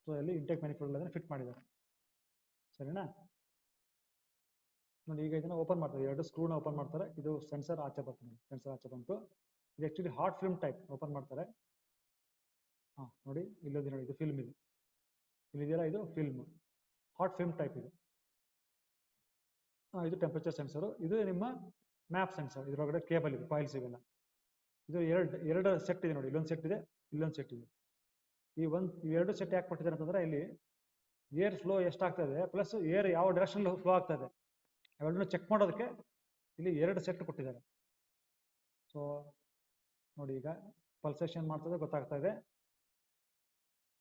So ಅಲ್ಲಿ ಇಂಟೇಕ್ manifold ಅದನ್ನು ಫಿಟ್ ಮಾಡಿದ್ದಾರೆ, ಸರಿನಾ? ನೋಡಿ, ಈಗ ಇದನ್ನ ಓಪನ್ ಮಾಡ್ತಾರೆ, 2 ಸ್ಕ್ರೂನ ಓಪನ್ ಮಾಡ್ತಾರೆ. ಇದು ಸೆನ್ಸರ್ ಆಚೆ ಬರ್ತದೆ, ಸೆನ್ಸರ್ ಆಚೆ ಬಂತು. ಇದು actually hot film type open ಮಾಡ್ತಾರೆ. ನೋಡಿ, ಇಲ್ಲೋದಿ ನೋಡಿ, ಇದು ಫಿಲ್ಮ್, ಇಲ್ಲಿದೆಯಲ್ಲ, ಇದು ಫಿಲ್ಮ್, ಹಾಟ್ ಫಿಲ್ಮ್ ಟೈಪ್ ಇದು. ಇದು ಟೆಂಪರೇಚರ್ ಸೆನ್ಸರು. ಇದು ನಿಮ್ಮ ಮ್ಯಾಪ್ ಸೆನ್ಸರ್. ಇದರೊಳಗಡೆ ಕೇಬಲ್ ಇದೆ, ಕಾಯಿಲ್ಸ್ ಇವೆಲ್ಲ. ಇದು ಎರಡು ಸೆಟ್ ಇದೆ ನೋಡಿ, ಇಲ್ಲೊಂದು ಸೆಟ್ ಇದೆ, ಇಲ್ಲೊಂದು ಸೆಟ್ ಇದೆ. ಇವೆರಡು ಸೆಟ್ ಯಾಕೆ ಕೊಟ್ಟಿದ್ದಾರೆ ಅಂತಂದ್ರೆ, ಇಲ್ಲಿ ಏರ್ ಫ್ಲೋ ಎಷ್ಟಾಗ್ತಾ ಇದೆ ಪ್ಲಸ್ ಏರ್ ಯಾವ ಡೈರೆಕ್ಷನ್ ಫ್ಲೋ ಆಗ್ತಾ ಇದೆ ಅವೆಲ್ಲನೂ ಚೆಕ್ ಮಾಡೋದಕ್ಕೆ ಇಲ್ಲಿ 2 ಸೆಟ್ ಕೊಟ್ಟಿದ್ದಾರೆ. ಸೊ ನೋಡಿ, ಈಗ ಪಲ್ಸೇಷನ್ ಮಾಡ್ತದೆ, ಗೊತ್ತಾಗ್ತಾ ಇದೆ.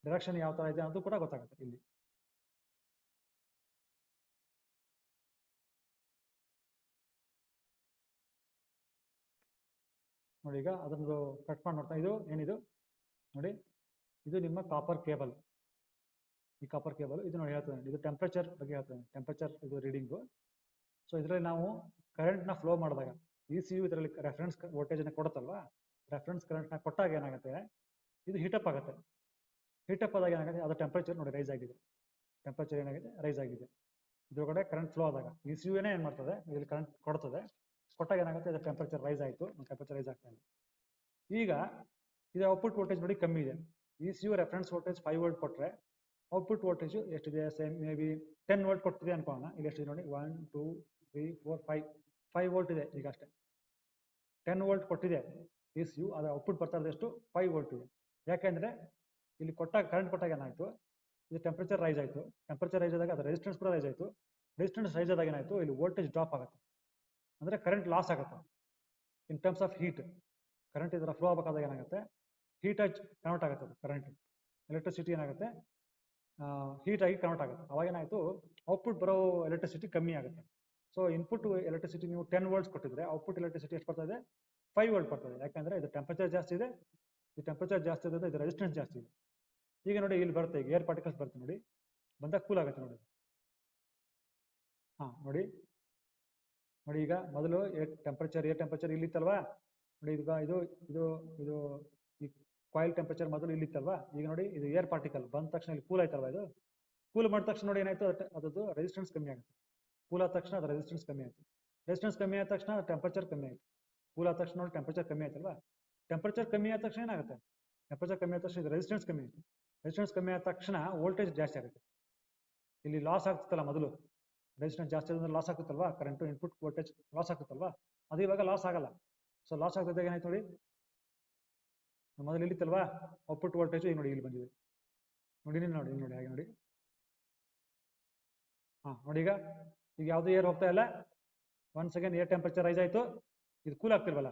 ಡೈರೆಕ್ಷನ್ ಯಾವ ಥರ ಇದೆ ಅದು ಕೂಡ ಗೊತ್ತಾಗುತ್ತೆ ಇಲ್ಲಿ. ನೋಡಿ, ಈಗ ಅದನ್ನು ಕಟ್ ಮಾಡಿ ನೋಡ್ತಾ, ಇದು ಏನಿದು ನೋಡಿ, ಇದು ನಿಮ್ಮ ಕಾಪರ್ ಕೇಬಲ್. ಈ ಕಾಪರ್ ಕೇಬಲ್ ಇದು ನೋಡಿ ಹೇಳ್ತದೆ, ಇದು ಟೆಂಪ್ರೇಚರ್ ಬಗ್ಗೆ ಹೇಳ್ತದೆ, ಟೆಂಪ್ರೇಚರ್ ಇದು ರೀಡಿಂಗು. ಸೊ ಇದರಲ್ಲಿ ನಾವು ಕರೆಂಟ್ನ ಫ್ಲೋ ಮಾಡಿದಾಗ ಇ ಸಿ ಯು ಇದರಲ್ಲಿ ರೆಫರೆನ್ಸ್ ವೋಲ್ಟೇಜನ್ನು ಕೊಡುತ್ತಲ್ವಾ, ರೆಫರೆನ್ಸ್ ಕರೆಂಟ್ನ ಕೊಟ್ಟಾಗ ಏನಾಗುತ್ತೆ, ಇದು ಹೀಟಪ್ ಆಗುತ್ತೆ. ಹೀಟಪ್ ಆದಾಗ ಏನಾಗುತ್ತೆ, ಅದು ಟೆಂಪ್ರೇಚರ್ ನೋಡಿ ರೈಸ್ ಆಗಿದೆ, ಟೆಂಪ್ರೇಚರ್ ಏನಾಗಿದೆ ರೈಸ್ ಆಗಿದೆ. ಇದರೊಳಗಡೆ ಕರೆಂಟ್ ಫ್ಲೋ ಆದಾಗ ಇ ಸಿ ಯುನೇ ಏನು ಮಾಡ್ತದೆ, ಇಲ್ಲಿ ಕರೆಂಟ್ ಕೊಡ್ತದೆ, ಕೊಟ್ಟಾಗ ಏನಾಗುತ್ತೆ, ಅದು ಟೆಂಪ್ರೇಚರ್ ರೈಸ್ ಆಯಿತು, ಟೆಂಪ್ರೇಚರ್ ರೈಸ್ ಆಗ್ತಾ ಇದೆ. ಈಗ ಇದು ಔಟ್ಪುಟ್ ವೋಲ್ಟೇಜ್ ನೋಡಿ ಕಮ್ಮಿ ಇದೆ. E C U reference voltage 5 volt ಕೊಟ್ಟರೆ ಔಟ್ಪುಟ್ ವೋಲ್ಟೇಜು ಎಷ್ಟಿದೆ, ಸೇಮ್ ಮೇ ಬಿ 10 ವೋಲ್ಟ್ ಕೊಡ್ತಿದೆ ಅನ್ಕೋಣ. ಇಲ್ಲಿ ಎಷ್ಟಿದೆ ನೋಡಿ, 1 2 3 4 5 ವೋಲ್ಟ್ ಇದೆ ಈಗ ಅಷ್ಟೇ. 10 ವೋಲ್ಟ್ ಕೊಟ್ಟಿದೆ ಎಸ್ ಯು, ಅದರ ಔಟ್ಪುಟ್ ಬರ್ತಾ ಇರೋದು ಎಷ್ಟು 5 ವೋಲ್ಟ್ ಇದೆ. ಯಾಕೆಂದ್ರೆ ಇಲ್ಲಿ ಕೊಟ್ಟಾಗ ಕರೆಂಟ್ ಕೊಟ್ಟಾಗ ಏನಾಯ್ತು, ಇದು ಟೆಂಪರೇಚರ್ ರೈಸ್ ಆಯಿತು, ಟೆಂಪರೇಚರ್ ರೈಸ್ ಆದಾಗ ಅದು ರೆಸಿಸ್ಟೆನ್ಸ್ ಕೂಡ ರೈಸ್ ಆಯಿತು, ರೆಸಿಸ್ಟೆನ್ಸ್ ರೈಸ್ ಆದಾಗ ಏನಾಯಿತು, ಇಲ್ಲಿ ವೋಲ್ಟೇಜ್ ಡ್ರಾಪ್ ಆಗುತ್ತೆ, ಅಂದರೆ ಕರೆಂಟ್ ಲಾಸ್ ಆಗುತ್ತೆ. In terms of heat, current ಇದರ ಫ್ಲೋ ಆಗಬೇಕಾದಾಗ ಏನಾಗುತ್ತೆ, ಹೀಟ್ ಆಗಿ ಕನ್ವರ್ಟ್ ಆಗುತ್ತೆ, ಅದು ಕರೆಂಟ್ ಎಲೆಕ್ಟ್ರಿಸಿಟಿ ಏನಾಗುತ್ತೆ ಹೀಟ್ ಆಗಿ ಕನ್ವರ್ಟ್ ಆಗುತ್ತೆ. ಅವಾಗ ಏನಾಯಿತು, ಔಟ್ಪುಟ್ ಬರೋ ಎಲೆಕ್ಟ್ರಿಸಿಟಿ ಕಮ್ಮಿ ಆಗುತ್ತೆ. ಸೊ ಇನ್ಪುಟ್ ಎಲೆಕ್ಟ್ರಿಸಿಟಿ ನೀವು 10 ವೋಲ್ಟ್ಸ್ ಕೊಟ್ಟಿದ್ರೆ ಔಟ್ಪುಟ್ ಎಲೆಕ್ಟ್ರಿಸಿಟಿ ಎಷ್ಟು ಬರ್ತಾ ಇದೆ, 5 ವೋಲ್ಟ್ ಬರ್ತದೆ. ಯಾಕಂದ್ರೆ ಇದು ಟೆಂಪರೇಚರ್ ಜಾಸ್ತಿ ಇದೆ, ಈ ಟೆಂಪರೇಚರ್ ಜಾಸ್ತಿ ಇದೆ, ಇದು ರೆಸಿಸ್ಟೆನ್ಸ್ ಜಾಸ್ತಿ ಇದೆ. ಈಗ ನೋಡಿ ಇಲ್ಲಿ ಬರುತ್ತೆ, ಈಗ ಏರ್ ಪಾರ್ಟಿಕಲ್ಸ್ ಬರುತ್ತೆ ನೋಡಿ, ಬಂದಾಗ ಕೂಲ್ ಆಗುತ್ತೆ ನೋಡಿ. ಹಾಂ ನೋಡಿ ನೋಡಿ, ಈಗ ಮೊದಲು ಏರ್ ಟೆಂಪರೇಚರ್ ಇಲ್ಲಿತ್ತಲ್ವಾ ನೋಡಿ, ಈಗ ಇದು ಇದು ಇದು ಈ ಕಾಯಿಲ್ ಟೆಂಪರೇಚರ್ ಮೊದಲು ಇಲ್ಲಿತ್ತಲ್ವಾ, ಈಗ ನೋಡಿ ಇದು ಏರ್ ಪಾರ್ಟಿಕಲ್ ಬಂದ ತಕ್ಷಣ ಇಲ್ಲಿ ಕೂಲ್ ಆಯ್ತಲ್ವಾ, ಇದು ಕೂಲ್ ಮಾಡಿದ ತಕ್ಷಣ ನೋಡಿ ಏನಾಯ್ತು, ಅದರದ್ದು ರೆಸಿಸ್ಟೆನ್ಸ್ ಕಮ್ಮಿ ಆಗುತ್ತೆ. ಕೂಲ್ ಆದ ತಕ್ಷಣ ಅದು ರೆಸಿಸ್ಟೆನ್ಸ್ ಕಮ್ಮಿ ಆಯಿತು, ರೆಸಿಸ್ಟೆನ್ಸ್ ಕಮ್ಮಿ ಆದ ತಕ್ಷಣ ಟೆಂಪರೇಚರ್ ಕಮ್ಮಿ ಆಯಿತು. ಕೂಲ್ ಆದ ತಕ್ಷಣ ನೋಡಿ ಟೆಂಪರೇಚರ್ ಕಮ್ಮಿ ಆಯ್ತಲ್ವಾ, ಟೆಂಪರೇಚರ್ ಕಮ್ಮಿ ಆದ ತಕ್ಷಣ ಏನಾಗುತ್ತೆ, ಟೆಂಪರೇಚರ್ ಕಮ್ಮಿ ಆದ ತಕ್ಷಣ ಇದು ರೆಸಿಸ್ಟೆನ್ಸ್ ಕಮ್ಮಿ ಆಯಿತು, ರೆಸಿಸ್ಟೆನ್ಸ್ ಕಮ್ಮಿ ಆದ ತಕ್ಷಣ ವೋಲ್ಟೇಜ್ ಜಾಸ್ತಿ ಆಗುತ್ತೆ. ಇಲ್ಲಿ ಲಾಸ್ ಆಗ್ತಲ್ಲ, ಮೊದಲು ರೆಸಿಸ್ಟೆನ್ಸ್ ಜಾಸ್ತಿ ಆದ್ರೆ ಲಾಸ್ ಆಗುತ್ತಲ್ವಾ, ಕರೆಂಟು ಇನ್ಪುಟ್ ವೋಲ್ಟೇಜ್ ಲಾಸ್ ಆಗುತ್ತಲ್ವಾ, ಅದು ಇವಾಗ ಲಾಸ್ ಆಗಲ್ಲ. ಸೊ ಲಾಸ್ ಆಗ್ತದಾಗ ಏನಾಯ್ತು ನೋಡಿ, ಮೊದಲು ಇಲ್ಲಿತ್ತಲ್ವಾ ಔಟ್ಪುಟ್ ವೋಲ್ಟೇಜ್, ಈಗ ನೋಡಿ ಇಲ್ಲಿ ಬಂದಿದೆ ನೋಡಿ, ನೋಡಿ ನೋಡಿ ಹಾಗೆ ನೋಡಿ. ಹಾಂ ನೋಡಿ, ಈಗ ಯಾವುದೂ ಏರ್ ಹೋಗ್ತಾ ಇಲ್ಲ, 1 ಸೆಕೆಂಡ್ ಏರ್ ಟೆಂಪರೇಚರ್ ರೈಸ್ ಆಯಿತು, ಇದು ಕೂಲ್ ಆಗ್ತಿಲ್ವಲ್ಲ.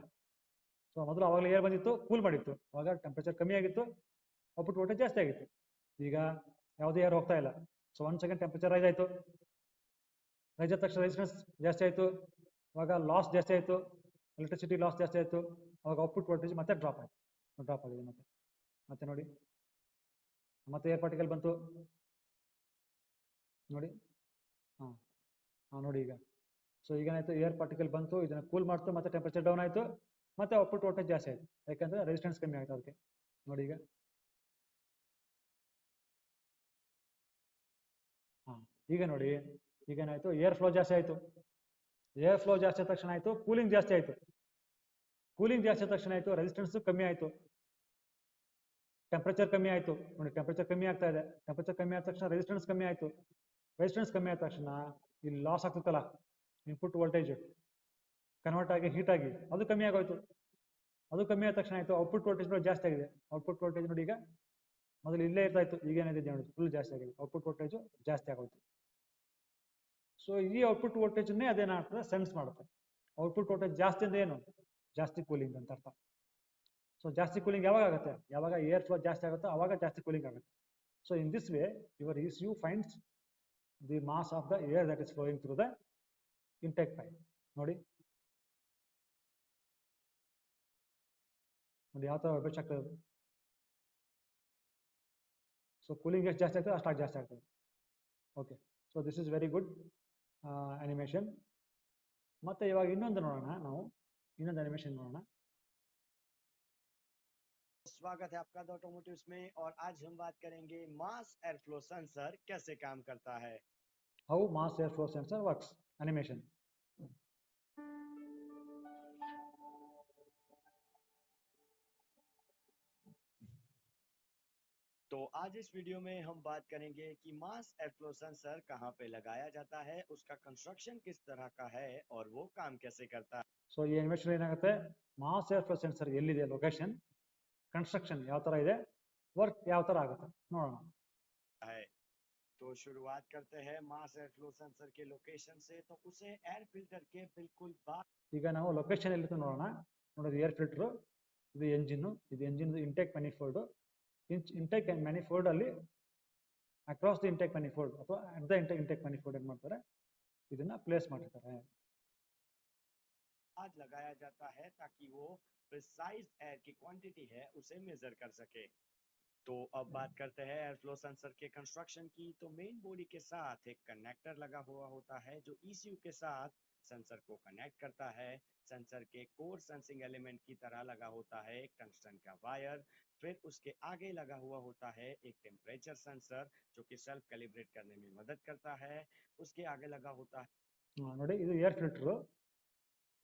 ಸೊ ಮೊದಲು ಅವಾಗಲೇ ಏರ್ ಬಂದಿತ್ತು, ಕೂಲ್ ಮಾಡಿತ್ತು, ಅವಾಗ ಟೆಂಪರೇಚರ್ ಕಮ್ಮಿ ಆಗಿತ್ತು, ಔಟ್ಪುಟ್ ವೋಲ್ಟೇಜ್ ಜಾಸ್ತಿ ಆಗಿತ್ತು. ಈಗ ಯಾವುದೇ ಏರ್ ಹೋಗ್ತಾ ಇಲ್ಲ, ಸೊ 1 ಸೆಕೆಂಡ್ ಟೆಂಪರೇಚರ್ ರೈಸ್ ಆಯಿತು, ರೈಸ್ ಆದ ತಕ್ಷಣ ರೆಸಿಸ್ಟೆನ್ಸ್ ಜಾಸ್ತಿ ಆಯಿತು, ಅವಾಗ ಲಾಸ್ ಜಾಸ್ತಿ ಆಯಿತು, ಎಲೆಕ್ಟ್ರಿಸಿಟಿ ಲಾಸ್ ಜಾಸ್ತಿ ಆಯಿತು, ಅವಾಗ ಔಟ್ಪುಟ್ ವೋಲ್ಟೇಜ್ ಮತ್ತೆ ಡ್ರಾಪ್ ಆಗಿದೆ ಮತ್ತೆ ನೋಡಿ, ಮತ್ತೆ ಏರ್ ಪಾರ್ಟಿಕಲ್ ಬಂತು ನೋಡಿ. ಹಾಂ ಹಾಂ ನೋಡಿ ಈಗ, ಸೊ ಈಗೇನಾಯಿತು, ಏರ್ ಪಾರ್ಟಿಕಲ್ ಬಂತು, ಇದನ್ನು ಕೂಲ್ ಮಾಡ್ತು, ಮತ್ತೆ ಟೆಂಪರೇಚರ್ ಡೌನ್ ಆಯಿತು, ಮತ್ತೆ ಔಟ್ಪುಟ್ ವೋಲ್ಟೇಜ್ ಜಾಸ್ತಿ ಆಯಿತು, ಯಾಕಂದರೆ ರೆಸಿಸ್ಟೆನ್ಸ್ ಕಮ್ಮಿ ಆಯಿತು ಅದಕ್ಕೆ ನೋಡಿ. ಈಗ ನೋಡಿ, ಈಗೇನಾಯಿತು, ಏರ್ ಫ್ಲೋ ಜಾಸ್ತಿ ಆಯಿತು, ಏರ್ ಫ್ಲೋ ಜಾಸ್ತಿ ಆದ ತಕ್ಷಣ ಆಯಿತು, ಕೂಲಿಂಗ್ ಜಾಸ್ತಿ ಆಯಿತು, ಕೂಲಿಂಗ್ ಜಾಸ್ತಿ ಆದ ತಕ್ಷಣ ಆಯಿತು, ರೆಸಿಸ್ಟೆನ್ಸ್ ಕಮ್ಮಿ ಆಯಿತು, ಟೆಂಪರೇಚರ್ ಕಮ್ಮಿ ಆಯಿತು ನೋಡಿ, ಟೆಂಪರೇಚರ್ ಕಮ್ಮಿ ಆಗ್ತಾ ಇದೆ, ಟೆಂಪರೇಚರ್ ಕಮ್ಮಿ ಆದ ತಕ್ಷಣ ರೆಸಿಸ್ಟೆನ್ಸ್ ಕಮ್ಮಿ ಆಯಿತು, ರೆಸಿಸ್ಟೆನ್ಸ್ ಕಮ್ಮಿ ಆದ ತಕ್ಷಣ ಇಲ್ಲಿ ಲಾಸ್ ಆಗ್ತಲ್ಲ, ಇನ್ಪುಟ್ ವೋಲ್ಟೇಜ್ ಕನ್ವರ್ಟ್ ಆಗಿ ಹೀಟ್ ಆಗಿ ಅದು ಕಮ್ಮಿ ಆಗೋಯ್ತು, ಅದು ಕಮ್ಮಿ ಆದ ತಕ್ಷಣ ಆಯಿತು, ಔಟ್ಪುಟ್ ವೋಲ್ಟೇಜ್ ಜಾಸ್ತಿ ಆಗಿದೆ. ಔಟ್ಪುಟ್ ವೋಲ್ಟೇಜ್ ನೋಡಿ, ಈಗ ಮೊದಲು ಇಲ್ಲೇ ಇರ್ತಾ ಇತ್ತು, ಈಗ ಏನಿದೆ ನೋಡಿ ಫುಲ್ ಜಾಸ್ತಿ ಆಗಿದೆ, ಔಟ್ಪುಟ್ ವೋಲ್ಟೇಜ್ ಜಾಸ್ತಿ ಆಗೋಯ್ತು. ಸೊ ಈ ಔಟ್ಪುಟ್ ವೋಲ್ಟೇಜನ್ನೇ ಅದೇನಾಗ್ತದೆ, ಸೆನ್ಸ್ ಮಾಡುತ್ತೆ. ಔಟ್ಪುಟ್ ವೋಲ್ಟೇಜ್ ಜಾಸ್ತಿ ಅಂದ್ರೆ ಏನು, ಜಾಸ್ತಿ ಕೂಲಿಂಗ್ ಅಂತ ಅರ್ಥ. ಸೊ ಜಾಸ್ತಿ ಕೂಲಿಂಗ್ ಯಾವಾಗ ಆಗುತ್ತೆ, ಯಾವಾಗ ಏರ್ ಫ್ಲೋ ಜಾಸ್ತಿ ಆಗುತ್ತೋ ಅವಾಗ ಜಾಸ್ತಿ ಕೂಲಿಂಗ್ ಆಗುತ್ತೆ. So in this way your ECU finds the mass of the air that is flowing through the intake pipe. ನೋಡಿ ನೋಡಿ ಯಾವ ಥರ ವೈಬ್ರೇಟ್ ಆಗ್ತದೆ. ಸೊ ಕೂಲಿಂಗ್ ಎಷ್ಟು ಜಾಸ್ತಿ ಆಗ್ತದೆ ಅಷ್ಟಾಗಿ ಜಾಸ್ತಿ ಆಗ್ತದೆ. Okay, so this is very good animation. ಮತ್ತೆ ಇವಾಗ ಇನ್ನೊಂದು ನೋಡೋಣ, ನಾವು ಇನ್ನೊಂದು ಅನಿಮೇಷನ್ ನೋಡೋಣ. स्वागत है आपका द ऑटोमोटिव्स में, और आज हम बात करेंगे मास एयर फ्लो सेंसर कैसे काम करता है. How mass air flow sensor works. Animation. तो आज इस वीडियो में हम बात करेंगे कि मास एयर फ्लो सेंसर कहाँ पे लगाया जाता है, उसका कंस्ट्रक्शन किस तरह का है और वो काम कैसे करता है. So ಈ ಅನಿಮೇಷನ್ ಏನಾಗುತ್ತೆ, ಮಾಸ್ ಏರ್ ಫ್ಲೋ ಸೆನ್ಸರ್ ಎಲ್ಲಿದೆ ಲೊಕೇಶನ್, ಕನ್ಸ್ಟ್ರಕ್ಷನ್ ಯಾವ ತರ ಇದೆ, ವರ್ಕ್ ಯಾವ ತರ ಆಗುತ್ತೆ ನೋಡೋಣ. तो शुरुआत करते हैं मास एयर फ्लो सेंसर के लोकेशन से. तो उसे एयर फिल्टर के बिल्कुल बाहर, ಈಗ ನಾವು ಲೊಕೇಶನ್ ಎಲ್ಲಿದೆ ನೋಡೋಣ. ನೋಡೋದು ಏರ್ ಫಿಲ್ಟರ್, ಇದು ಎಂಜಿನ್, ಇದು engine intake manifold. Intake manifold ಅಲ್ಲಿ ಅಕ್ರಾಸ್ ದಿ ಇಂಟೇಕ್ ಮ್ಯಾನಿಫೋಲ್ಡ್ ಅಥವಾ ಅಟ್ ದ ಇಂಟೇಕ್ ಮ್ಯಾನಿಫೋಲ್ಡ್ ಏನ್ ಮಾಡ್ತಾರೆ, ಇದನ್ನ ಪ್ಲೇಸ್ ಮಾಡಿರ್ತಾರೆ. लगाया जाता है ताकि वो प्रिसाइज एयर की क्वांटिटी है उसे मेजर कर सके. तो अब बात करते हैं एयर फ्लो सेंसर के कंस्ट्रक्शन की. तो मेन बॉडी के साथ एक कनेक्टर लगा हुआ होता है जो ECU के साथ सेंसर को कनेक्ट करता है. सेंसर के कोर सेंसिंग एलिमेंट की तरह लगा होता है एक टंगस्टन का वायर. फिर उसके आगे लगा हुआ होता है एक टेम्परेचर सेंसर जो कि सेल्फ कैलिब्रेट करने में मदद करता है. उसके आगे लगा होता है ನೋಡಿ ಇದು ಏರ್ ಫಿಲ್ಟರ್,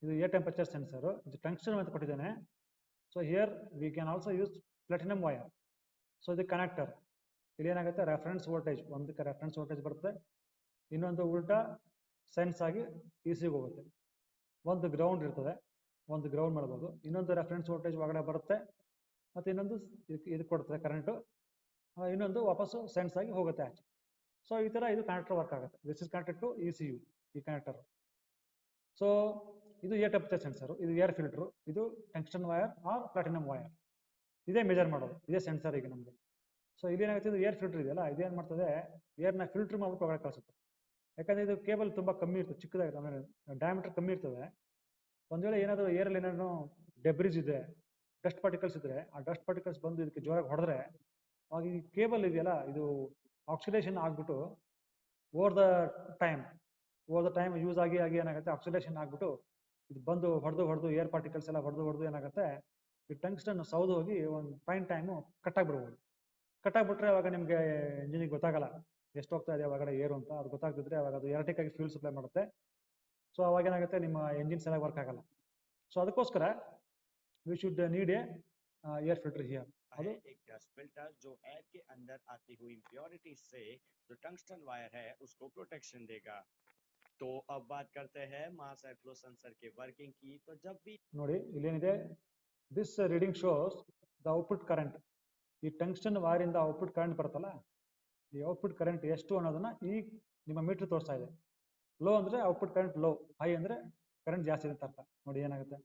ಇದು ಏರ್ ಟೆಂಪರೇಚರ್ ಸೆನ್ಸರ್, ಇದು ಟಂಗ್ಸ್ಟನ್ ಅಂತ ಕೊಟ್ಟಿದ್ದಾನೆ. So here we can also use platinum wire. So ಇದು ಕನೆಕ್ಟರ್, ಇಲ್ಲಿ ಏನಾಗುತ್ತೆ, ರೆಫರೆನ್ಸ್ ವೋಲ್ಟೇಜ್, ಒಂದಕ್ಕೆ ರೆಫರೆನ್ಸ್ ವೋಲ್ಟೇಜ್ ಬರುತ್ತೆ, ಇನ್ನೊಂದು ಉಲ್ಟಾ ಸೆನ್ಸ್ ಆಗಿ ECU ಹೋಗುತ್ತೆ. ಒಂದು ಗ್ರೌಂಡ್ ಇರ್ತದೆ, ಒಂದು ಗ್ರೌಂಡ್ ಮಾಡ್ಬೋದು, ಇನ್ನೊಂದು ರೆಫರೆನ್ಸ್ ವೋಲ್ಟೇಜ್ ಒಳಗಡೆ ಬರುತ್ತೆ, ಮತ್ತು ಇನ್ನೊಂದು ಇದು ಕೊಡ್ತದೆ ಕರೆಂಟು, ಇನ್ನೊಂದು ವಾಪಸ್ಸು ಸೆನ್ಸ್ ಆಗಿ ಹೋಗುತ್ತೆ ಆಚೆ. ಸೊ ಈ ಥರ ಇದು ಕನೆಕ್ಟರ್ ವರ್ಕ್ ಆಗುತ್ತೆ. This is connected to ECU, ಈ ಕನೆಕ್ಟರ್. ಸೊ ಇದು ಏರ್ ಟೆಂಪರೇಚರ್ ಸೆನ್ಸರು, ಇದು ಏರ್ ಫಿಲ್ಟ್ರು, ಇದು tungsten wire or platinum wire. ಇದೇ ಮೆಜರ್ ಮಾಡೋದು, ಇದೇ ಸೆನ್ಸರ್ ಈಗ ನಮಗೆ. ಸೊ ಇದೇನಾಗುತ್ತೆ, ಇದು ಏರ್ ಫಿಲ್ಟರ್ ಇದೆಯಲ್ಲ, ಇದೇನು ಮಾಡ್ತದೆ, ಏರ್ನ ಫಿಲ್ಟರ್ ಮಾಡ್ಬಿಟ್ಟು ಒಳಗಡೆ ಕಳಿಸುತ್ತೆ. ಯಾಕಂದರೆ ಇದು ಕೇಬಲ್ ತುಂಬ ಕಮ್ಮಿ ಇರ್ತದೆ, ಚಿಕ್ಕದಾಗಿ, ಆಮೇಲೆ ಡಯಾಮೀಟರ್ ಕಮ್ಮಿ ಇರ್ತದೆ. ಒಂದು ವೇಳೆ ಏನಾದರೂ ಏರಲ್ಲಿ ಏನಾದ್ರು ಡೆಬ್ರಿಸ್ ಇದೆ, ಡಸ್ಟ್ ಪಾರ್ಟಿಕಲ್ಸ್ ಇದ್ರೆ, ಆ ಡಸ್ಟ್ ಪಾರ್ಟಿಕಲ್ಸ್ ಬಂದು ಇದಕ್ಕೆ ಜೋರಾಗಿ ಹೊಡೆದ್ರೆ ಅವಾಗ ಈ ಕೇಬಲ್ ಇದೆಯಲ್ಲ, ಇದು ಆಕ್ಸಿಡೇಷನ್ ಆಗಿಬಿಟ್ಟು ಓವರ್ ದ ಟೈಮ್ ಯೂಸ್ ಆಗಿ ಏನಾಗುತ್ತೆ, ಆಕ್ಸಿಡೇಷನ್ ಆಗಿಬಿಟ್ಟು ಇದು ಬಂದು ಹೊಡೆದು ಏರ್ ಪಾರ್ಟಿಕಲ್ಸ್ ಎಲ್ಲ ಹೊಡೆದು ಏನಾಗುತ್ತೆ, ಈ ಟಂಗ್ಸ್ಟನ್ ಸೌದು ಹೋಗಿ ಒಂದು ಫೈನ್ ಟೈಮು ಕಟ್ಟಾಗ್ಬಿಡ್ಬೋದು. ಕಟ್ಟಾಗ್ಬಿಟ್ರೆ ಅವಾಗ ನಿಮಗೆ ಇಂಜಿನಿಗೆ ಗೊತ್ತಾಗಲ್ಲ ಎಷ್ಟು ಹೋಗ್ತಾ ಇದೆ ಒಳಗಡೆ ಏರು ಅಂತ. ಅದು ಗೊತ್ತಾಗ್ತಿದ್ರೆ ಅವಾಗ ಅದು ಎಲೆಕ್ಟ್ರಿಕ್ ಆಗಿ ಫ್ಯೂಲ್ ಸಪ್ಲೈ ಮಾಡುತ್ತೆ. ಸೊ ಅವಾಗ ಏನಾಗುತ್ತೆ, ನಿಮ್ಮ ಎಂಜಿನ್ ಸರಿಯಾಗಿ ವರ್ಕ್ ಆಗಲ್ಲ. ಸೊ ಅದಕ್ಕೋಸ್ಕರ we should need A air filter here. है एक डस्ट फिल्टर जो एयर के अंदर आती हुई इम्प्योरिटी से जो टंगस्टन वायर है उसको प्रोटेक्शन देगा. तो अब बात करते हैं मास एयर फ्लो सेंसर के वर्किंग की. तो जब भी ನೋಡಿ ಇಲ್ಲೇನಿದೆ, this reading shows the output current. ಈ ಟಂಗ್ಸ್ಟನ್ ವೈರ್ ಇಂದ ಔಟ್ಪುಟ್ ಕರೆಂಟ್ ಬರುತ್ತಲ್ಲ, ಈ ಔಟ್ಪುಟ್ ಕರೆಂಟ್ ಎಷ್ಟು ಅನ್ನೋದನ್ನ ಈ ನಿಮ್ಮ ಮೀಟರ್ ತೋರಿಸ್ತಾ ಇದೆ. ಲೋ ಅಂದ್ರೆ ಔಟ್ಪುಟ್ ಕರೆಂಟ್ ಲೋ, ಹೈ ಅಂದ್ರೆ ಕರೆಂಟ್ ಜಾಸ್ತಿ ಇದೆ ಅಂತ ಅರ್ಥ. ನೋಡಿ ಏನಾಗುತ್ತೆ,